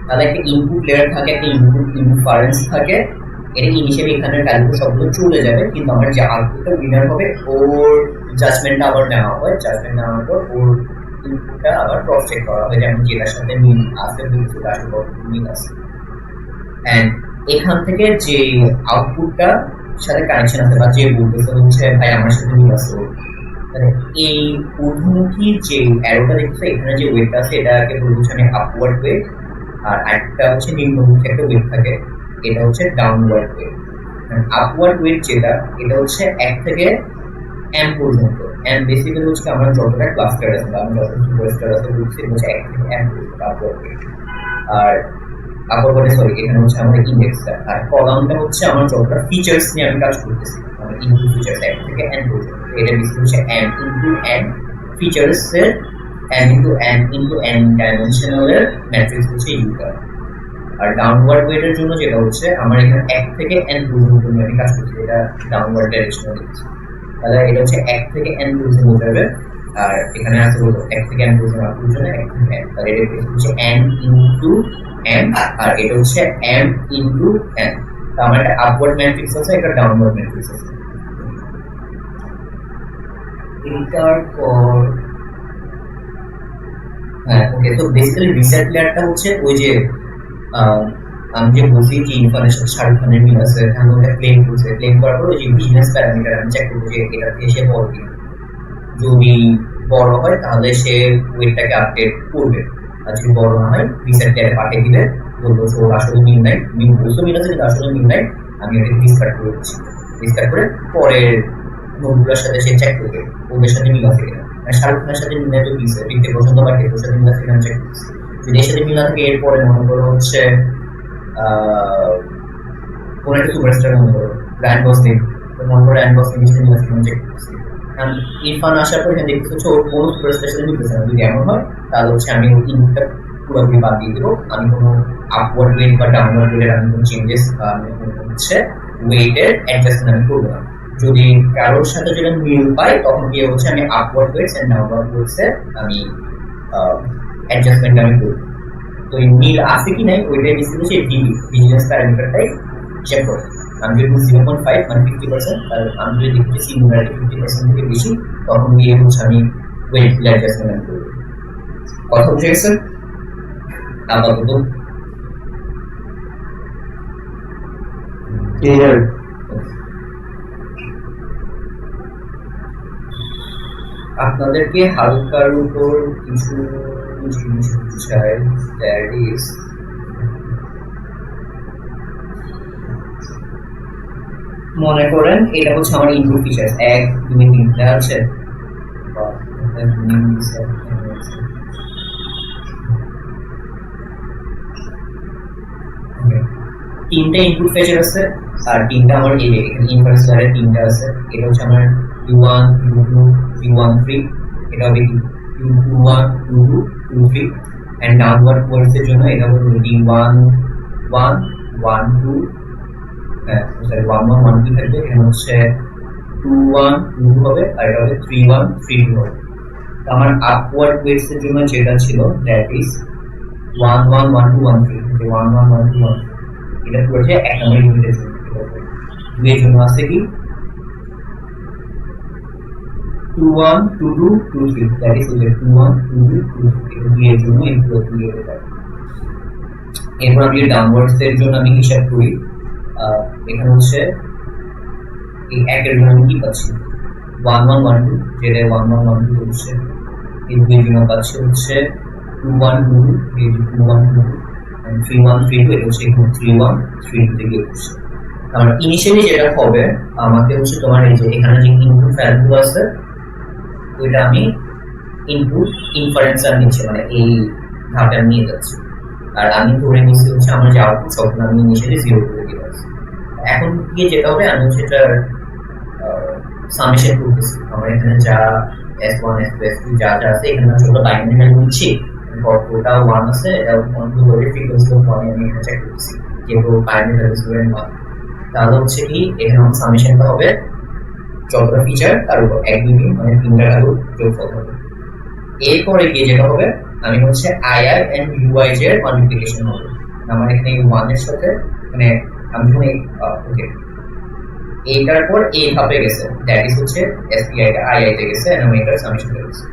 তাহলে একটা ইনপুট লেয়ার থাকে, একটা ইনপুট ইনফারেন্স থাকে, এটা ইনিশিয়ালি এখানের ভ্যালু সবগুলো চলে যাবে, কিন্তু আমার যে আউটপুটটা উইনার হবে ওর জাজমেন্টটা আবার নেওয়া হয়, জাজমেন্ট নেওয়ার পর ওর ইনপুটটা আবার ক্রস চেক করা হয়, যেমন যেটার সাথে মিল আছে বলছে তার সাথে মিল আছে। এন্ড এখান থেকে যে আউটপুটটা সাথে কানেকশন আছে বা যে বলতেছে হচ্ছে ভাই আমার সাথে মিল আছে, মানে এই ঊর্ধ্বমুখী যে অ্যারোটা দেখছো এখানে যে ওয়েটটা আছে এটাকে বলবো আমি আপওয়ার্ড ওয়েট, আর একটা হচ্ছে নিম্নমুখী একটা ওয়েট থাকে, এটা হচ্ছে ডাউনওয়ার্ড ওয়েট। আপওয়ার্ড ওয়েট যেটা এটা হচ্ছে 1 থেকে m পর্যন্ত, m বেসিক্যালি হচ্ছে আমরা যতটা ক্লাস্টার আছে বা আমরা যতটা সুপারস্টার আছে বলছি হচ্ছে 1 থেকে m পর্যন্ত আপওয়ার্ড ওয়েট। আর আপওয়ার্ড ওয়েট সরি এখানে হচ্ছে আমাদের ইন্ডেক্সটা, আর কলামটা হচ্ছে আমার যতটা ফিচার্স নিয়ে আমি কাজ করতেছি, মানে ইনপুট ফিচার্স 1 থেকে n পর্যন্ত, এটা বেসিক্যালি হচ্ছে m ইনটু n ফিচার্সের n into n into n ডাইমেনশনালের ম্যাট্রিক্স হচ্ছে ইউটা। আর ডাউনওয়ার্ড ওয়েটের জন্য যেটা হচ্ছে আমার এখানে 1 থেকে n পর্যন্ত আমি কাজ করছি, এটা ডাউনওয়ার্ড ডাইরেকশনে দিচ্ছি। তাহলে এটা হচ্ছে 1 থেকে n পর্যন্ত বোঝাবে, আর এখানে আছে হলো 1 থেকে n পর্যন্ত আপনার জন্য 1 থেকে n, তাহলে এটা হচ্ছে n ইনটু n, আর এটা হচ্ছে m ইনটু n। তো আমার একটা আপওয়ার্ড ম্যাট্রিক্স আছে, একটা ডাউনওয়ার্ড ম্যাট্রিক্স আছে। এটার পর হ্যাঁ ওকে, তো বেসিক্যালি রিসেট লেয়ারটা হচ্ছে ওই যে আমি যে বলছি যে ইরফানের সাথে শাহরুখ খানের মিল আছে, আমি ওটা ক্লেম করছে, ক্লেম করার পর ওই যে বিজনেস প্যারামিটার আমি চেক করবো যে এটা থেকে সে বড় কিনা। যদি বড় হয় তাহলে সে ওয়েটটাকে আপডেট করবে, আর যদি বড় না হয় রিসেট লেয়ারে পাঠিয়ে দিলে বলবো যে ওর আসলে মিল নাই, মিল বলছো মিল আছে কিন্তু আসলে মিল নাই, আমি ওটা ডিসকার্ড করে দিচ্ছি। ডিসকার্ড করে পরের নোটগুলোর সাথে সে চেক করবে ওদের সাথে মিল আছে কিনা। মানে শাহরুখ খানের সাথে মিল নাই তো দিচ্ছে, দেখতে পছন্দ বা ওর সাথে মিল আছে কিনা চেক করছি। যদি এর সাথে মিল না থাকে এরপরে মনে করো হচ্ছে কোন একটা সুপারস্টার মনে করো র্যান্ড গসলিং, তো মনে করো র্যান্ড গসলিং এর সাথে মিল আছে কিনা চেক করছি। ইরফান আসার পর এখানে দেখতে হচ্ছে ওর কোনো সুপারস্টার সাথে মিলতেছে না, যদি এমন হয় তাহলে হচ্ছে আমি ওই ইনপুটটা পুরোপুরি বাদ দিয়ে দেবো। আমি কোনো আপওয়ার্ড ওয়েট বা ডাউনওয়ার্ড ওয়েটের আমি কোনো চেঞ্জেস আমি হচ্ছে ওয়েটের অ্যাডজাস্টমেন্ট আমি করবো না। যদি কারোর সাথে যদি মিল পাই তখন গিয়ে হচ্ছে আমি upward weights and downward weights এ আমি অ্যাডজাস্টমেন্ট আমি করব। তো এই মিল আছে কি নাই ওইটাই বেশি হচ্ছে ডিবি বিজনেস প্যারামিটারটাই হিসাব করে। আমি যদি 0.5 মানে 50%, আর আমি যদি দেখছি সিঙ্গুলারিটি 50% থেকে বেশি তখন গিয়ে হচ্ছে আমি ওয়েট অ্যাডজাস্টমেন্ট করব। কথা বুঝে গেছে আপাতত? ক্লিয়ার। আপনাদেরকে হালকার উপর কিছু জিনিস বুঝাই, দ্যাট ইজ মনে করেন এটা হচ্ছে আমার ইনপুট ফিচার 1 2 3 টা আছে, তিনটা ইনপুট ফিচার আছে, আর তিনটা আমার এই এখানে ইনফারেন্স লেয়ারে তিনটা আছে। এটা হচ্ছে আমার u1 u2 u13, এটা হবে u21 u2 u3, and downward ওয়ার্ডস এর জন্য এটা হবে d1 1 1 2, হ্যাঁ সরি 1 1 1 2 থাকবে, এখানে হচ্ছে 2 1 2 হবে, আর এটা হবে 3 1 3 2 হবে। তো আমার আপওয়ার্ড ওয়েটস এর জন্য যেটা ছিল দ্যাট ইজ 1 1 1 2 1 3, যে 1 1 1 2 1 3, এটা পড়ছে এক নম্বর ইউনিটের জন্য। দুই এর জন্য আছে কি 2 1 2 2 2 3, দ্যাট ইজ 2 1 2 2 2 3, এটা দুই এর জন্য ইনপুট দিয়ে দেবে। এরপর আমি ডাউনওয়ার্ডস এর জন্য আমি হিসাব করি, এখানে হচ্ছে এই একের জন্য আমি কি পাচ্ছি 1 1 1 2, যেটা 1 1 1 2 হচ্ছে। এই দুইয়ের জন্য পাচ্ছি হচ্ছে 2 1 2 এই 2 1 2 and 3 1 3 2, এটা হচ্ছে 3 1 3 2 থেকে হচ্ছে। আমার ইনিশিয়ালি যেটা হবে আমাকে হচ্ছে তোমার এই যে এখানে যে ইনপুট ভ্যালু আছে ওইটা আমি ইনপুট ইনফারেন্সার নিচ্ছি, মানে এই ধাপে আমি নিয়ে যাচ্ছি। আর আমি ধরে নিচ্ছি হচ্ছে আমার যে আউটপুট সবগুলো আমি ইনিশিয়ালি 0 করে দিয়েছি। এখন গিয়ে যেটা হবে আমি সেটা সামেশন করতেছি। আমার এখানে যা s1 s2 s3 যা যা আছে এখানে ছোট বাইনারি ভ্যালু নিচ্ছি, ওটা 1 আছে, এটা 1 টু ধরে ফ্রিকোয়েন্সি অফ 1 আমি এখানে চেক করতেছি যেহেতু বাইনারি ভ্যালু 0 and 1। তাহলে হচ্ছে কি এখানে আমার সামেশনটা হবে যতটা ফিচার তার উপর 1 2 3 মানে তিনটা ভ্যালু যোগফল হবে। এরপরে গিয়ে যেটা হবে আমি হচ্ছে ii and uij এর মাল্টিপ্লিকেশন হবে। আমার এখানে 1 এর সাথে মানে আমি যখন ওকে এইটার পর এই ধাপে গেছে দ্যাট ইজ হচ্ছে এসপিআই টা আই তে গেছে এন্ড আমি এটা সাবমিট করেছি।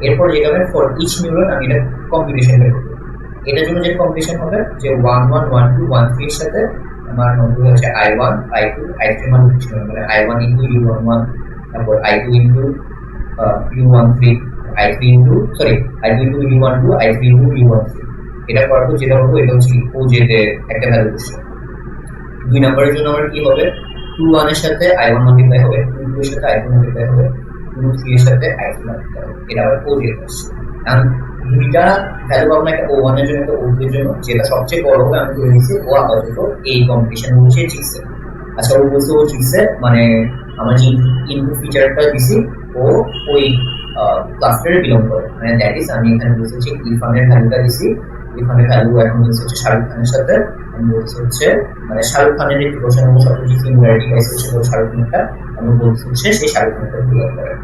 এরপর যেটা হবে ফর ইচ নিউরন আমি এটা কম্পিউটেশন করব। এটার জন্য যে কম্পিউটেশন হবে যে 1 1 1 2 1 3 এর সাথে আমার নম্বর হচ্ছে i1 i2 i3 মাল্টিপ্লিকেশন মানে i1 ইনটু u11, তারপর i2 into u13, i3 into sorry i2 into u12, i3 into u13। এটা করার পর যেটা হবে এটা হচ্ছে ও যেতে একটা ভ্যালু দিচ্ছে। দুই নম্বরের জন্য আমার কি হবে 2 1 এর সাথে i1 মাল্টিপ্লাই হবে, 2 2 এর সাথে i2 মাল্টিপ্লাই হবে, 2 3 এর সাথে i3 মাল্টিপ্লাই হবে। এটা আবার ও যেতে আসছে। এখন দুইটা ভ্যালু পাবো না, একটা o1 এর জন্য একটা o2 এর জন্য, যেটা সবচেয়ে বড় হবে আমি ধরে নিচ্ছি ও আপাতত এই কম্পিটিশন বসে জিতছে। আচ্ছা ও বলছে ও জিতছে মানে আমার যে ইনপুট ফিচারটা দিছি ও ওই ক্লাস্টারে বিলং করে, মানে দ্যাট ইজ আমি এখানে বলছি যে ইরফানের ভ্যালুটা দিছি এখানে ভ্যালু এখন হচ্ছে শাহরুখ খানের সাথে আমি বলছি হচ্ছে মানে শাহরুখ খানের একটি প্রশ্নের মধ্যে সবচেয়ে সিমিলারিটি পাইছে সেটা শাহরুখ খানটা আমি বলছি হচ্ছে সেই শাহরুখ খানটা বিলং করে।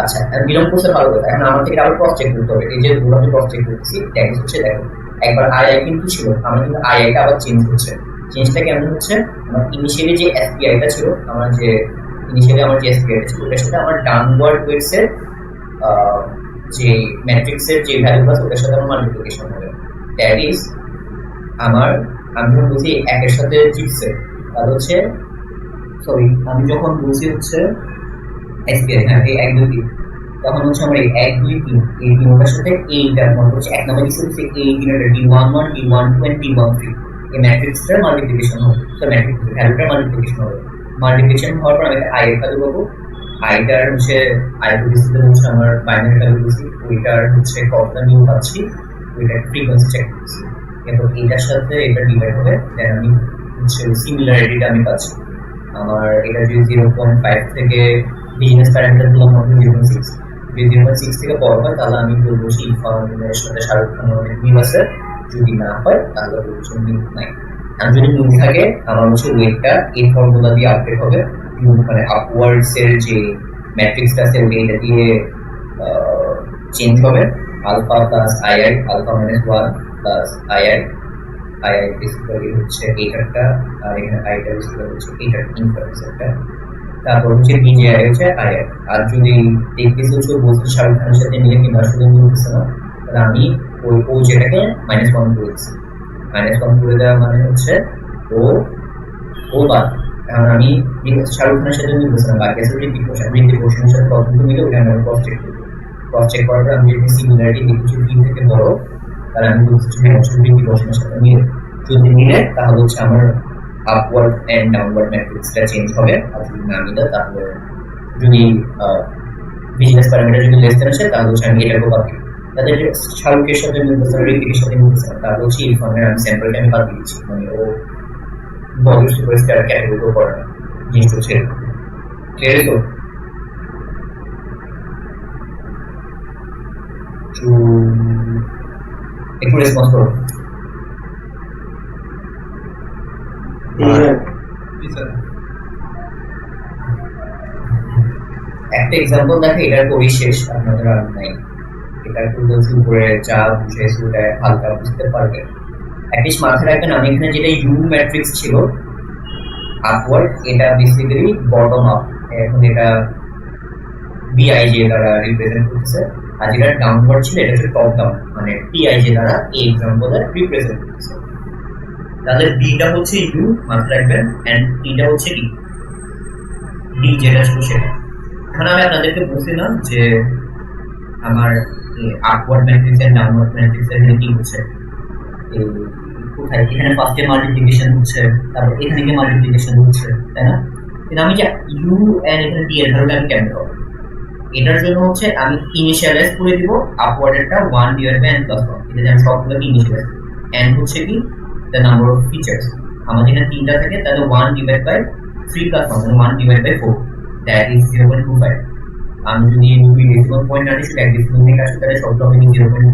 আচ্ছা বিলং করছে ভালো কথা, এখন আমার থেকে আবার ক্রস চেক করতে হবে। এই যে আমি ক্রস চেক করতেছি ট্যাক্স হচ্ছে দেখো একবার আই কিন্তু ছিল, আমার কিন্তু আইটা আবার চেঞ্জ হচ্ছে। চেঞ্জটা কেমন হচ্ছে, আমার ইনিশিয়ালি যে এসপিআইটা ছিল, আমার যে ইনিশিয়ালি আমার যে এসপিআইটা ছিল ওটার সাথে আমার ডাউনওয়ার্ড ওয়েটসের যে ম্যাট্রিক্সের যে ভ্যালু আছে ওটার সাথে আমার মাল্টিপ্লিকেশন হবে। দ্যাট ইজ আমার আমি যখন বলছি একের সাথে জিতছে তাহলে হচ্ছে সরি আমি যখন বলছি হচ্ছে এসপিআই হ্যাঁ এই এক দুই তিন, তখন হচ্ছে আমার এই এক দুই তিন এই তিনটার সাথে এইটা মনে হচ্ছে এক নম্বর কিছু হচ্ছে এই তিনটা D11 D12 and D13 এই ম্যাট্রিক্সটার মাল্টিপ্লিকেশন হবে। তো ম্যাট্রিক্স ভ্যালুটার মাল্টিপ্লিকেশন হবে। মাল্টিপ্লিকেশন হওয়ার পর আমি আই এর ভ্যালু পাবো। আইটার হচ্ছে আই পরিস্থিতি হচ্ছে আমার বাইনারি ভ্যালু দিচ্ছি, ওইটার হচ্ছে কতটা নিউ পাচ্ছি ওইটার ফ্রিকোয়েন্সি চেক করছি, এবং এটার সাথে এটা ডিভাইড হবে দেন আমি হচ্ছে সিমিলারিটিটা আমি পাচ্ছি। আমার এটা যদি 0.5 থেকে বিজনেস প্যারামিটার গুলো মধ্যে 0.6 যদি 0.6 থেকে বড় হয় তাহলে আমি বলবো সেই ইনফরমেশনের সাথে শাহরুখ খানের অনেক মিল আছে, যদি না হয় তাহলে বলবো মিল নাই। আর যদি মিল থাকে আমার হচ্ছে ওয়েটটা এই ফর্মুলা দিয়ে আপডেট হবে, মানে আপওয়ার্ডস এর যে ম্যাট্রিক্সটা আছে ওইটা দিয়ে চেঞ্জ হবে। Alpha plus I I alpha minus 1 plus I I I I basically হচ্ছে এইটারটা, আর এখানে আইটা বেসিক্যালি হচ্ছে এইটার ইনফারেন্সটা, তারপর হচ্ছে বিজেআই হচ্ছে আইআই। আর যদি দেখতেছি হচ্ছে বলছে শাহরুখ খানের সাথে মিলে কিংবা আসলে মিলতেছে না তাহলে আমি ওই ও যেটাকে -1 করে দিচ্ছি। -1 করে দেওয়া মানে হচ্ছে ও বাদ, কারণ আমি শাহরুখ খানের সাথে মিলতেছে না, বাকি আছে ঋতিক রোশনের সাথে কতটুকু মিলে ওটা আমি ক্রস চেক করবো। ক্রস চেক করার পর আমি যদি সিমিলারিটি দেখছি 3 থেকে বড় তাহলে আমি বলছি ঋতিক রোশনের সাথে মিলে, যদি মিলে তাহলে হচ্ছে আমার আপওয়ার্ড এন্ড ডাউনওয়ার্ড ম্যাট্রিক্সটা চেঞ্জ হবে। আর যদি না মিলে তাহলে যদি বিজনেস প্যারামিটার যদি লেস দেন আসে তাহলে হচ্ছে আমি এটাকে বাদ দিই। তাদের শাহরুখের সাথে মিলতেছে না, ঋতিকের সাথে মিলতেছে না, তাহলে হচ্ছে ইরফানের আমি স্যাম্পলটা আমি বাদ দিচ্ছি, মানে ও বলিউড সুপারস্টার ক্যাটাগরিতেও পড়ে না। জিনিসটা হচ্ছে ক্লিয়ার তো? একটু রেসপন্স করো। একটা এক্সাম্পল দেখে এটার পরিশেষ আপনাদের আর নাই, এটা একটু বলছি উপরে যা বুঝেছি ওটা হালকা বুঝতে পারবেন। অ্যাটলিস্ট মাথায় রাখবেন আমি এখানে যেটা ইউ ম্যাট্রিক্স ছিল আপওয়ার্ড, এটা বেসিক্যালি বটম আপ, এখন এটা বিআইজে দ্বারা রিপ্রেজেন্ট করতেছে, আর যেটা ডাউনওয়ার্ড ছিল এটা হচ্ছে টপ ডাউন, মানে টিআইজে দ্বারা এই এক্সাম্পলে রিপ্রেজেন্ট করতেছে। তাহলে বিটা হচ্ছে ইউ মাথায় রাখবেন, এন্ড টিটা হচ্ছে কি ডি যেটা ছিল সেটা। এখন আমি আপনাদেরকে বলছিলাম যে আমার upward matrix and downward matrix এর কি হচ্ছে কোথায়, এখানে ফার্স্টে মাল্টিপ্লিকেশন হচ্ছে, তারপর এখানে গিয়ে মাল্টিপ্লিকেশন হচ্ছে, তাই না? কিন্তু আমি যে ইউ এন্ড এখানে ডি এর ভ্যালুটা আমি কেমন পাবো, এটার জন্য হচ্ছে আমি ইনিশিয়ালাইজ করে দিব আপওয়ার্ডেরটা 1 ডিভাইড বাই n প্লাস 1, এটা আমি সবগুলোকে ইনিশিয়ালাইজ, n হচ্ছে কি দ্য নাম্বার অফ ফিচার্স, আমাদের এখানে তিনটা থাকে তাহলে 1 ডিভাইড বাই 3 প্লাস 1 মানে 1 ডিভাইড বাই 4, দ্যাট ইজ 0.25। আমি যদি দুই ডেসিমাল পয়েন্ট আনি সেটা এক ডেসিমাল নিয়ে কাজ তাহলে সবটা হবে 0.2।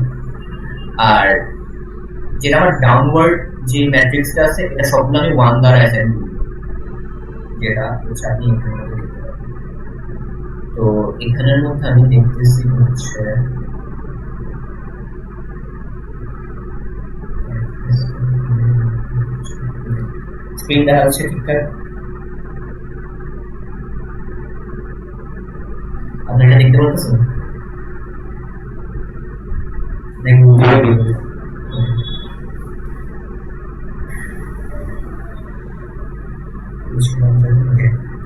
আর যেটা আমার ডাউনওয়ার্ড যে ম্যাট্রিক্সটা আছে এটা সবগুলো আমি 1 দ্বারা অ্যাসাইন করি, যেটা হচ্ছে আপনি এখানে দেখতে পাবেন। তো এখানের মধ্যে আমি দেখতেছি হচ্ছে স্ক্রিন দেখা যাচ্ছে ঠিকঠাক? আপনি এটা দেখতে পাচ্ছেন? দেখুন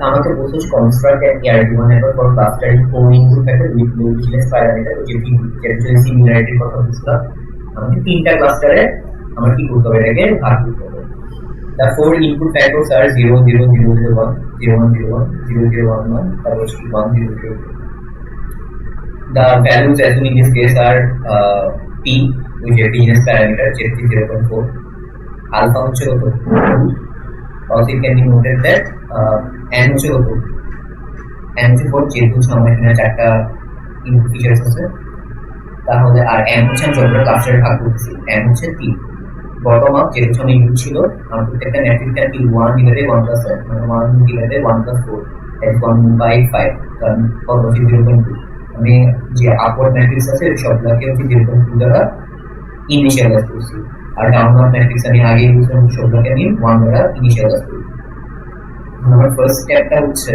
আমাকে বলছো construct and ART1 network for clustering four input factor with low vigilance parameter, যেটা সিমিলারিটির কথা বলছিলাম। আমাকে তিনটা ক্লাস্টারে আমার কি করতে হবে, এটাকে ভাগ করতে হবে। The four input factors are 0 0 0 0 1 0 1 0 1 0 0 1 1 তারপর 1 0 0 0। The values assumed in this case are P, which is business parameter, যেটি 0.4, alpha হচ্ছে কত, also it can be noted that n হচ্ছে কত, n হচ্ছে 4, যেহেতু আমার এখানে চারটা ইনপুট ফিচার্স আছে। তাহলে আর m হচ্ছে আমি যতটা ক্লাস্টারে ভাগ করতেছি m হচ্ছে 3 বটম আপ যেহেতু আমি ইউজ ছিল আমার প্রত্যেকটা ম্যাট্রিক্সটা কি 1 ডিভাইডেড 1 প্লাস 1 মানে 1 ডিভাইডেড 1 প্লাস 4 দ্যাট 1/5 কারণ কত হচ্ছে 0.2 আমি যে আপওয়ার্ড ম্যাট্রিক্স আছে সবগুলোকে হচ্ছে 0.2 দ্বারা ইনিশিয়ালাইজ করছি আর ডাউনওয়ার্ড ম্যাট্রিক্স আমি আগে ইউজ করলাম সবগুলোকে আমি 1 দ্বারা ইনিশিয়ালাইজ করি আমার ফার্স্ট স্টেপটা হচ্ছে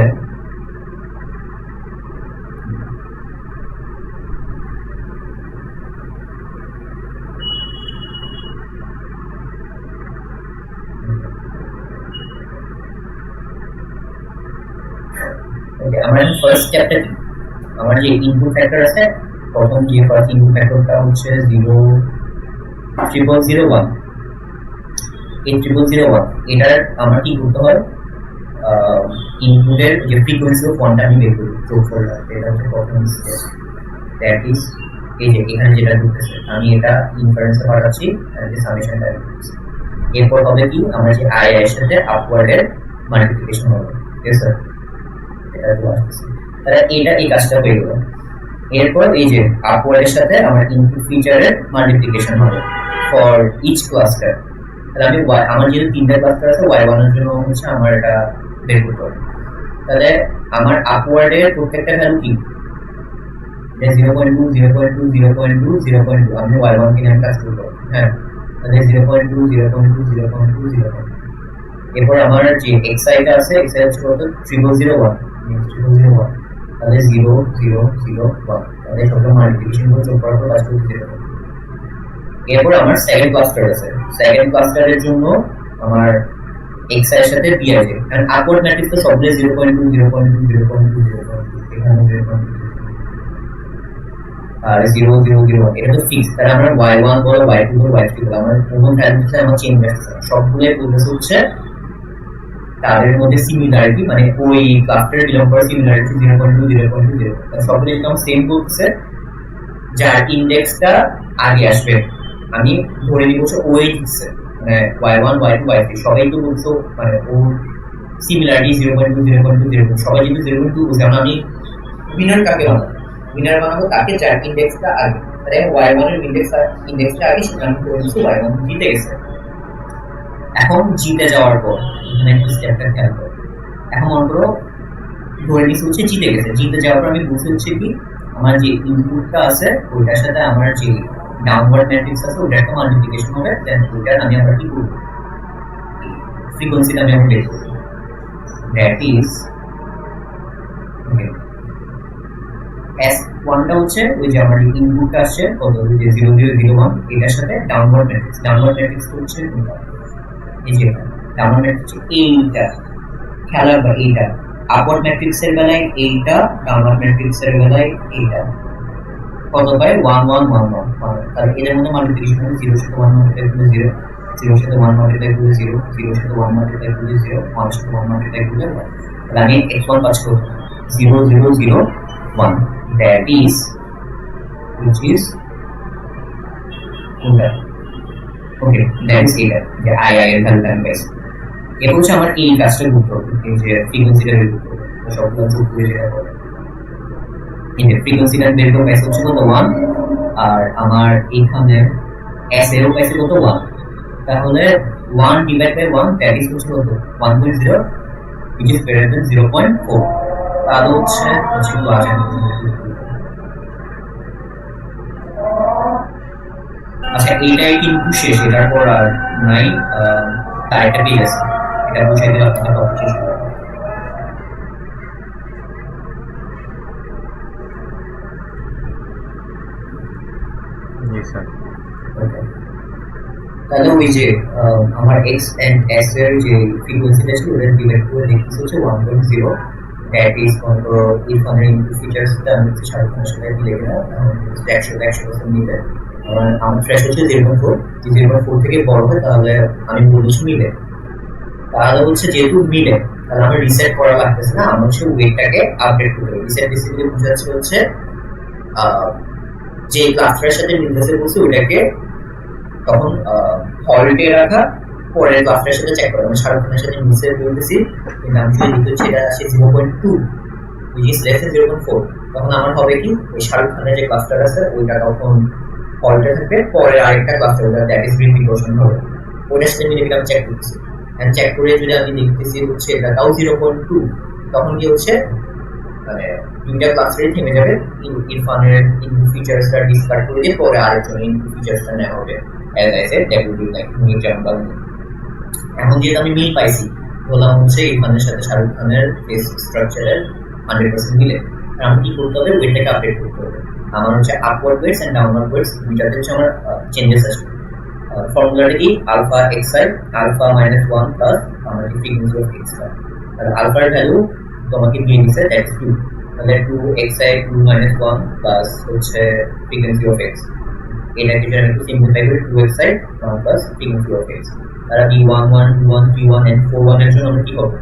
আমার ফার্স্ট স্টেপটা কি আমার যে ইনপুট ফ্যাক্টর আছে প্রথম যে ফার্স্ট ইনপুট ফ্যাক্টরটা হচ্ছে 0.001 এই 0.001 এটার আমার কি করতে হয় ইনপুটের যে ফ্রিকোয়েন্সি অফ কোয়ান্টা আমি বের করি যোগফল এটা হচ্ছে প্রথম স্টেপ দ্যাট ইজ এই যে এখানে যেটা ঘটতেছে আমি এটা ইনফারেন্সে পাঠাচ্ছি আর যে সামেশনটা করতেছি এরপর হবে কি আমরা যে আই এর সাথে আপওয়ার্ডের মাল্টিপ্লিকেশন হবে ঠিক আছে এটা তো আসছে তাহলে এটা এই কাজটা হয়ে গেল এরপর এই যে আপওয়ার্ডের সাথে আমার ইনপুট ফিচারের মাল্টিপ্লিকেশন হবে ফর ইচ ক্লাস্টার তাহলে আমি আমার যেহেতু তিনটা ক্লাস্টার আছে y1 এর জন্য হচ্ছে আমার এটা বের করতে হবে তাহলে আমার আপওয়ার্ডের প্রত্যেকটা ভ্যালু কি এটা 0.2 0.2 0.2 0.2 আমি y1 কে নিয়ে কাজ করব হ্যাঁ তাহলে 0.2 0.2 0.2 0.2 এরপর আমার যে xi টা আছে xi হচ্ছে কত 0001 0001 তাহলে 0001 তাহলে সবটা মাল্টিপ্লিকেশন করে যোগ করার পর কাজ করতে হবে এরপর আমার সেকেন্ড ক্লাস্টার আছে সেকেন্ড ক্লাস্টারের জন্য আমার xi এর সাথে pi আছে কারণ আপওয়ার্ড ম্যাট্রিক্স তো সবগুলো 0.2 0.2 0.2 0.2 এখানে 0.2 আর 0.001 এটা তো ফিক্স তাহলে আমরা y1 বলো y2 বলো y3 বলো আমরা কোন ভ্যালুতে আমরা চেঞ্জ করতে সবগুলোর প্রসেস হচ্ছে তাদের মধ্যে সিমিলারিটি মানে ওই ক্লাস্টারে বিলং করে সিমিলারিটি 0.2 0.2 সবগুলো একদম সেম করছে যার ইনডেক্সটা আগে আসবে আমি ধরে নিব যে ওই দিচ্ছে মানে y1 y2 y3 সবাই তো বলছো মানে ও সিমিলারিটি 0.2 0.2 সবাই কিন্তু 0.2 বুঝে আমি উইনার কাকে বানাবো উইনার বানাবো তাকে যার ইনডেক্সটা আগে তাহলে y1 এর ইনডেক্সটা আগে সেটা আমি ধরে নিচ্ছি y1 জিতে গেছে এখন জিতে যাওয়ার পর এখানে একটা স্টেপটা খেয়াল করো এখন মনে করো ধরে নিচ্ছি হচ্ছে জিতে গেছে জিতে যাওয়ার পর আমি বুঝতে হচ্ছে কি আমার যে ইনপুটটা আছে ওইটার সাথে আমার যে ডাউনওয়ার্ড ম্যাট্রিক্স আছে ওটার একটা মাল্টিপ্লিকেশন হবে দেন ওইটার আমি আবার কি করব ফ্রিকোয়েন্সিটা আমি বের করব দ্যাট ইজ ওকে S1 টা হচ্ছে ওই যে আমার ইনপুটটা আসছে কত যে 0001 এটার সাথে ডাউনওয়ার্ড ম্যাট্রিক্স হচ্ছে এই যে ডাউনওয়ার্ড ম্যাট্রিক্স এইটা খেলার বা এইটা আপওয়ার্ড ম্যাট্রিক্সের বেলায় এইটা ডাউনওয়ার্ড ম্যাট্রিক্সের বেলায় এইটা কত পাই 1 1 1 1 তাহলে এর মধ্যে মাল্টিপ্লিকেশন হবে 0 সাথে 1 মাল্টিপ্লাই করলে 0 0 সাথে 1 মাল্টিপ্লাই করলে 0 0 সাথে 1 মাল্টিপ্লাই করলে 0 1 সাথে 1 মাল্টিপ্লাই করলে 1 তাহলে আমি x1 পাচ্ছি 0 0 0 1 that is which is okay that is এটা যে I এর ভ্যালু টাইম বেস এরপর হচ্ছে আমার এই কাজটা করতে হবে এই যে ফ্রিকোয়েন্সিটা বের করতে হবে সবগুলো যোগ করে যেটা হবে এই যে ফ্রিকোয়েন্সিটা বের করে বেস হচ্ছে কত 1 আর আমার এখানে s এরও বেস কত 1 তাহলে 1 ডিভাইড বাই 1 that is হচ্ছে কত 1.0 which is greater than 0.4 তাহলে হচ্ছে আচ্ছা এইটাই কিন্তু শেষ এটার পর আর নাই তার একটা পেয়ে গেছে এটা বুঝে দিলে আপনার টপিক শেষ হবে জি স্যার তাহলে ওই যে আমার x and s এর যে ফ্রিকোয়েন্সিটা ছিল ওটা ডিভাইড করে লিখছি হচ্ছে 1.0 that is if আমার ইনপুট ফিচারসটা আমি সাধারণত সেটা দিয়ে দিলাম 100% মিলে আমার ফ্রেশ হচ্ছে 0.4 যদি 0.4 থেকে বড় হয় তাহলে আমি বলছি মিলে তাহলে হচ্ছে যেহেতু মিলে তাহলে আমার রিসেট করা লাগতেছে না আমার হচ্ছে ওয়েটটাকে আপডেট করতে হবে রিসেট বেসিক্যালি বোঝাচ্ছে হচ্ছে যে ক্লাস্টারের সাথে মিলতেছে বলছে ওটাকে তখন হল্টে রাখা পরের ক্লাস্টারের সাথে চেক করা মানে সারাদিনের সাথে মিসের বলতেছি কিন্তু আমি যদি লিখতে হচ্ছে এটা আসে 0.2 which is less than 0.4 তখন আমার হবে কি ওই শাহরুখ খানের যে ক্লাস্টার আছে ওইটা তখন ফল্টে থাকবে, পরে আরেকটা ক্লাস্টার ওটা দ্যাট ইজ বৃদ্ধি পোর্শন হবে, ওটার সাথে মিলে আমি চেক করতেছি, এন্ড চেক করে যদি আমি দেখতেছি হচ্ছে এটা তাও 0.2, তখন কি হচ্ছে মানে দুইটা ক্লাস্টারে থেমে যাবে, ইরফানের ইনপুট ফিচার্সটা ডিসকার্ড করে দিয়ে পরে আরেকজন ইনপুট ফিচার্সটা নেওয়া হবে, as I said that will be like new sample. এখন যেহেতু আমি মিল পাইছি, বললাম হচ্ছে ইরফানের সাথে শাহরুখ খানের ফেস স্ট্রাকচারের 100% মিলে, আমি কি করতে হবে ওয়েটটাকে আপডেট করতে হবে। আমার হচ্ছে upward weights and downward weights দুইটাতে হচ্ছে আমার চেঞ্জেস আসবে। ফর্মুলাটা কি alpha X I alpha -1 plus আমার ফ্রিকোয়েন্সি অফ এক্স আই, আর আলফার ভ্যালু তোমাকে দিয়ে দিছে দ্যাটস 2, তাহলে 2xi 2 - 1 প্লাস হচ্ছে ফ্রিকোয়েন্সি অফ এক্স, এটাকে যদি একটু সিম্পলিফাই করি 2xi plus frequency of x, তারা b11 b1 b1 and 41 এর জন্য আমরা কি করব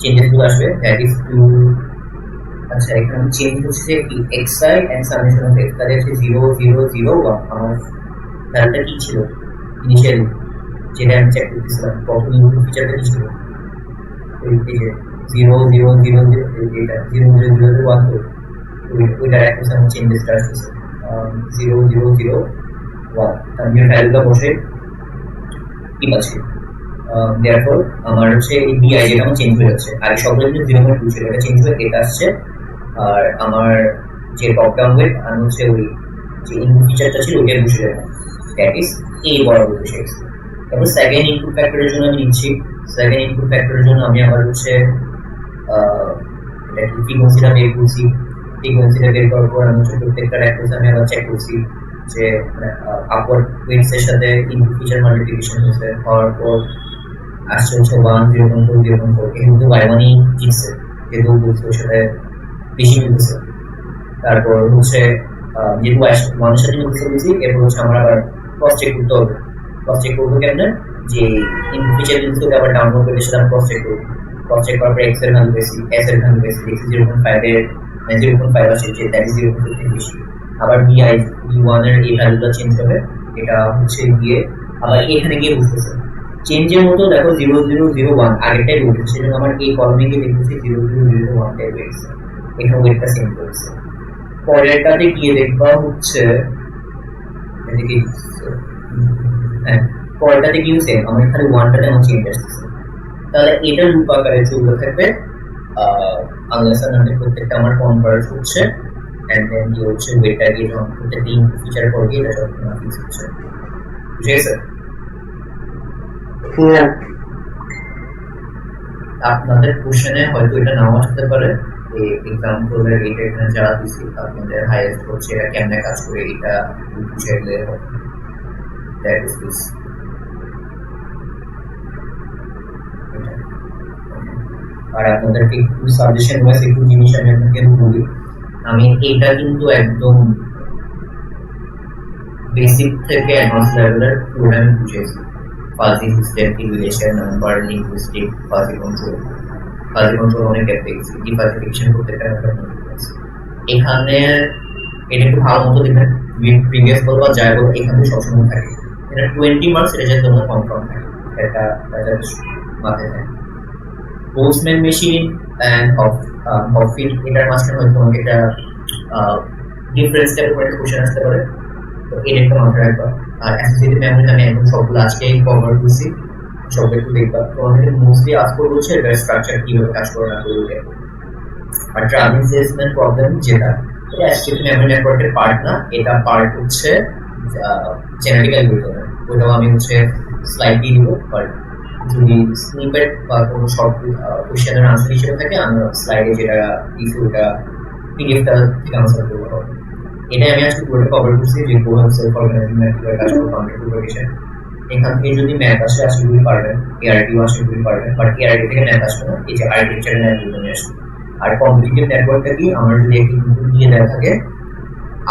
চেঞ্জেস গুলো আসবে দ্যাট ইজ 2। আচ্ছা এখানে চেঞ্জ হচ্ছে কি xi and summation of x, তাহলে হচ্ছে 0 0 0 1, আমার ভ্যালুটা কি ছিল ইনিশিয়ালি যেটা আমি চেক করতেছিলাম প্রথম ইনপুট ফিচারটা কি ছিল এই যে 0 0 0 0 এটা 0 0 0 1 তো ওইটার একটা সাম চেঞ্জেস আসছে 0 0 0 1, আমি ভ্যালুটা বসে কি পাচ্ছি দেয়ারফর আমার হচ্ছে এই bi যেটা আমার চেঞ্জ হয়ে যাচ্ছে, আর সবগুলো কিন্তু 0.2 ছিল এটা চেঞ্জ হয়ে এটা আসছে, আর আমার যে টপ ডাউন ওয়েট আর হচ্ছে ওই যে ইনপুট ফিচারটা ছিল ওইটা বসে যাবে দ্যাট ইজ a বরাবর বসে গেছে। তারপর সেকেন্ড ইনপুট ফ্যাক্টরের জন্য আমি নিচ্ছি, সেকেন্ড ইনপুট ফ্যাক্টরের জন্য আমি আবার হচ্ছে এটা কি ফ্রিকোয়েন্সিটা বের করছি, ফ্রিকোয়েন্সিটা বের করার পর আমি হচ্ছে প্রত্যেকটা রেফারেন্স আমি আবার চেক করছি যে আপওয়ার্ড ওয়েটস এর সাথে ইনপুট ফিচার মাল্টিপ্লিকেশন হয়েছে, হওয়ার পর আসছে হচ্ছে 1 0.4 0.4, এই কিন্তু y1 ই জিতছে যেহেতু বলছে ওর সাথে বেশি মিলতেছে। তারপর হচ্ছে যেহেতু মানুষের সাথে মিলতে বলছি, এরপর হচ্ছে আমরা আবার ক্রস চেক করতে হবে, ক্রস চেক করবো কেমন যে ইনপুট ফিচার জিনিসগুলো আবার ডাউনলোড করে সেটা ক্রস চেক করবো, ক্রস চেক করার পর এক্স এর ভ্যালু বেশি এস এর ভ্যালু বেশি দেখছি 0.5 এর 0.5 আসছে যে দ্যাট ইজ 0.5 থেকে বেশি, আবার বিআই বি1 এর এই ভ্যালুটা চেঞ্জ হবে, এটা হচ্ছে গিয়ে আবার এখানে গিয়ে বুঝতেছে চেঞ্জের মতো দেখো 0001 আগেরটাই উঠেছে, সেজন্য আমার এই কলমে গিয়ে দেখতেছি 0001 টাই রয়েছে, এখানে ওয়েটটা সেম করেছে। পরেরটাতে গিয়ে দেখবা হচ্ছে এদিকে হ্যাঁ পরেরটাতে গিয়ে সেম আমার এখানে 1টাতে আমার চেঞ্জ আসতেছে, তাহলে এটা লুপ আকারে চলতে থাকবে আনলেস এন্ড আনটিল প্রত্যেকটা আমার কনভার্জ হচ্ছে, এন্ড দেন কি হচ্ছে ওয়েটটা দিয়ে যখন প্রত্যেকটা ইনপুট ফিচার করবে এটা যখন ফিক্স হচ্ছে, বুঝেছে? আপনাদের কোশ্চেনে হয়তো এটা নাও আসতে পারে, এই এক্সাম্পলের এটা এখানে যারা দিছি আপনাদের হাইয়েস্ট হচ্ছে এটা কেমনে কাজ করে এটা বুঝাইলে হবে, দ্যাট ইজ দিস। আর আপনাদেরকে একটু সাজেশন ওয়াইজ একটু জিনিস আমি আপনাকে বলি, আমি এটা কিন্তু একদম বেসিক থেকে অ্যাডভান্স লেভেলের প্রোগ্রাম বুঝেছি, fuzzy system evaluation number linguistic fuzzy control অনেক দেখছি, ডিফারেন্সিয়েশন করতে এখানে এটা একটু ভালো মতো দেখবেন, প্রিভিয়াস বলবো যাই বলবো এখানে সবসময় থাকে এটা 20 মার্কস রেজাল্ট জন্য কনফার্ম থাকে, এটা মাথায় থাকে। পোস্টম্যান মেশিন এন্ড অফিট এটার মাঝখানে হয়তো তোমাকে একটা ডিফারেন্স টাইপের একটা কোশ্চেন আসতে পারে, তো এটা একটা মাথায় রাখবা। আর অ্যাসোসিয়েটিভ মেমরি আমি একদম সবগুলো আজকেই কভার করছি, সব একটু দেখবা। তোমাদের মোস্টলি আজ করবো হচ্ছে এটার স্ট্রাকচার কিভাবে কাজ করে না করবে, আর ট্রাভেলিং সেলসম্যান প্রবলেম যেটা এটা অ্যাসোসিয়েটিভ মেমরি নেটওয়ার্কের পার্ট না, এটা পার্ট হচ্ছে জেনেটিক্যাল বিল্ডার, ওটাও আমি হচ্ছে স্লাইড দিয়ে দিব, বাট যদি স্নিপেট বা কোনো শর্ট কোশ্চেনের আনসার হিসেবে থাকে আমরা স্লাইডে যেটা দিচ্ছি ওটা পিডিএফটা থেকে আনসার করবো হবে। এটাই আমি আজকে পুরোটা কভার করছি যে কোড সেলফ অর্গানাইজিং কিভাবে কাজ করবো কন্টেন্ট প্রিপারেশন। এখান থেকে যদি ম্যাথ আসে আশা করি পারবেন, এআরটিও আশা করি পারবেন, বাট এআরটি থেকে ম্যাথ আসবে না, এই যে আর্কিটেকচারের ম্যাথগুলো নিয়ে আসবে। আর কম্পিটিটিভ নেটওয়ার্কটা কি আমার যদি একটি ইনপুট দিয়ে দেওয়া থাকে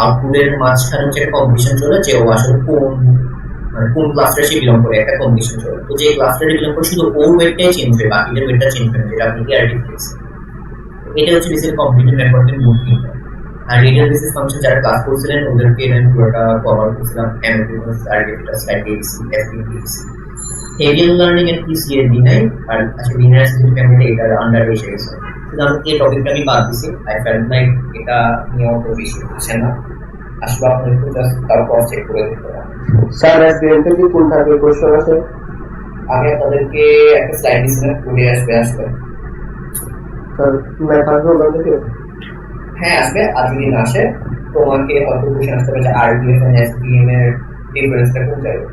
আউটপুটের মাঝখানে হচ্ছে একটা কম্পিটিশন চলে যে ও আসলে কোন ক্লাস্টারে সে বিলং করে, একটা কম্পিটিশন চলে, তো যে ক্লাস্টারে বিলং করে শুধু ওর ওয়েটটাই চেঞ্জ হয়, বাকিদের ওয়েটটা চেঞ্জ হয় না, যেটা আপনি এআরটি দেখছেন। এটা হচ্ছে বেসিক্যালি কম্পিটিটিভ নেটওয়ার্কের মূল থিমটা। আর রেডিয়াল বেসিস ফাংশন যারা ক্লাস করছিলেন ওদেরকে আমি পুরোটা কভার করছিলাম, এমএলপি ভার্সেস আরডিএফটা স্লাইড দিয়েছি, এসপি দিয়েছি। হেভিয়ান লার্নিং এর পিসিএডি নাই, আর আসলে লিনিয়ার অ্যাসিস্টেড ফ্যামিলি এটার আন্ডারে এসে গেছে। কিন্তু আমি এই টপিকটা আমি বাদ দিছি, আই ফেল্ট লাইক এটা নিয়ে অত বেশি হচ্ছে না। আসলে আপনার একটু জাস্ট তার ক্রস চেক করে দিতে পারেন। স্যার এসবিএমতে কি কোন টাইপের কোশ্চেন আছে? আমি আপনাদেরকে একটা স্লাইড দিয়েছিলাম, করে আসবে আসবে। স্যার ম্যাথ আসবে ওখান থেকে? হ্যাঁ আসবে, আর যদি না আসে তোমাকে হয়তো কোশ্চেন আসতে পারে যে আরবিএফ এন্ড এসবিএম এর ডিফারেন্সটা কোন জায়গায়।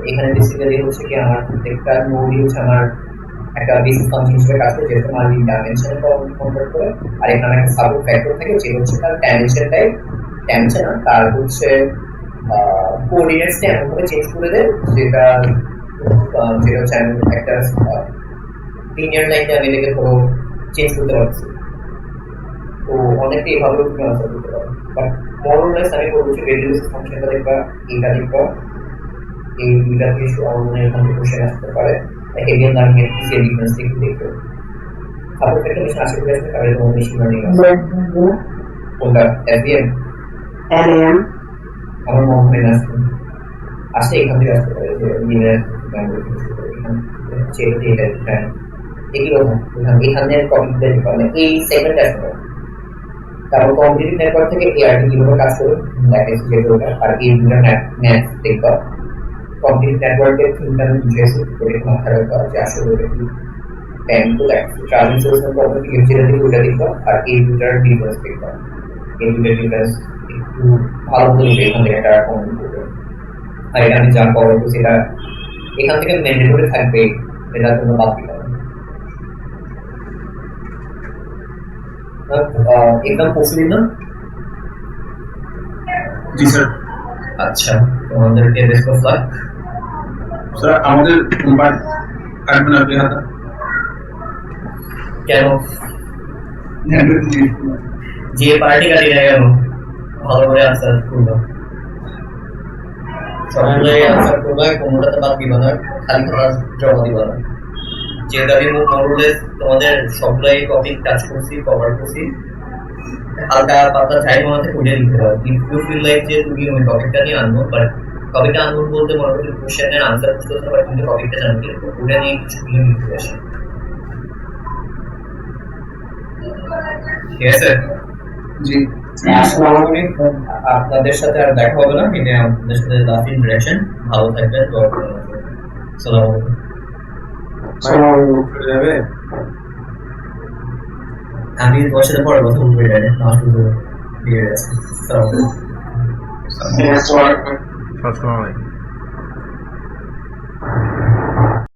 এখানে বেসিক্যালি হচ্ছে কি আমার প্রত্যেকটা নোডই হচ্ছে আমার একটা বেসিক ফাংশন হিসেবে কাজ করে, যেহেতু আমার ডাইমেনশন কনভার্ট করে। আর এখানে একটা সাপোর্ট ফ্যাক্টর থাকে যেটা হচ্ছে তার ডাইমেনশনটাই ডাইমেনশন না, তার হচ্ছে কোঅর্ডিনেটসটা এমনভাবে চেঞ্জ করে দেয় যেটা যেটা হচ্ছে আমি একটা লিনিয়ার লাইনে আমি এটাকে ধরো চেঞ্জ করতে পারছি। তো অনেকে এভাবেও তুমি আনসার করতে পারো, বাট মোরলেস আমি বলছি ভেরিয়েবলস ফাংশনটা দেখবা, এটা দেখবা, এই দুইটা থেকে অনেক এখান থেকে কোশ্চেন আসতে পারে। হেভিয়ান লার্নিং এর পিসিএ ডিফারেন্স একটু দেখো। সাপোর্ট ফ্যাক্টর বেশি আসে করে আসতে পারে, তোমার মেশিন লার্নিং আছে কোনটা এফবিএম এলএম আমার মনে হয় না আসে এখান থেকে আসতে পারে, যে লিনিয়ার ল্যাঙ্গুয়েজ এখান থেকে এটা টাইম এগুলো এখানে টপিকটা মানে এই সেগমেন্টে আসতে পারে। তারপর কম্পিউটিভ নেটওয়ার্ক থেকে এআরটি কিভাবে কাজ করে দেখাইছি যেটা ওটা, আর এই দুটো ম্যাথ দেখবা। কম্পিউটিভ নেটওয়ার্কের তিনটা বুঝেছি, ওটা মাথায় রাখবা যে আসলে ওটা কি টাইম তো দেখছি ট্রাভেলিং সোর্সের প্রবলেম কি যেটা দিয়ে ওটা দেখবা, আর এই দুটার ডিফারেন্স দেখবা। এই দুটার ডিফারেন্স একটু ভালো করে এখান থেকে একটা কমেন্ট করবে। আর এটা আমি যা করবো সেটা এখান থেকে ম্যান্ডেটরি থাকবে, এটা তোমরা বাদ দিতে পারবে। একদম পরশুদিন না? জি স্যার। আচ্ছা, তোমাদেরকে বেস্ট অফ লাক। স্যার আমাদের কোম্পানি কাটবেন আপনি হাতে কেন যে পার্টি কাটি না কেন, ভালো করে আনসার করবো, সবগুলো আনসার করবো, কোনোটাতে বাদ দিবা না, খালি খালি জমা দিবা না। যেহেতু আমি মোরলেস তোমাদের সবগুলাই টপিক টাচ করছি, কভার করছি, হালকা পাতলা চাই মনে খুঁজে দিতে পারো। ইফ ইউ ফিল লাইক যে তুমি ওই টপিকটা নিয়ে আনবো, বাট টপিকটা আনবো বলতে মনে করো কোশ্চেনের আনসার বুঝতে হতে পারে, কিন্তু টপিকটা জানতে ওটা নিয়ে কিছু নিয়ে নিতে আসে। ঠিক আছে? জি। আপনাদের সাথে আর দেখা হবে না, কিন্তু আপনাদের সাথে লাস্ট ইন্টারেকশন। ভালো থাকবেন, দোয়া করবেন। আসসালামু আলাইকুম। যাবে আমি তোমার সাথে পরে কথা বলবো, এটা লাস্ট দিয়ে গেছে। আসসালামু আলাইকুম। সবসময়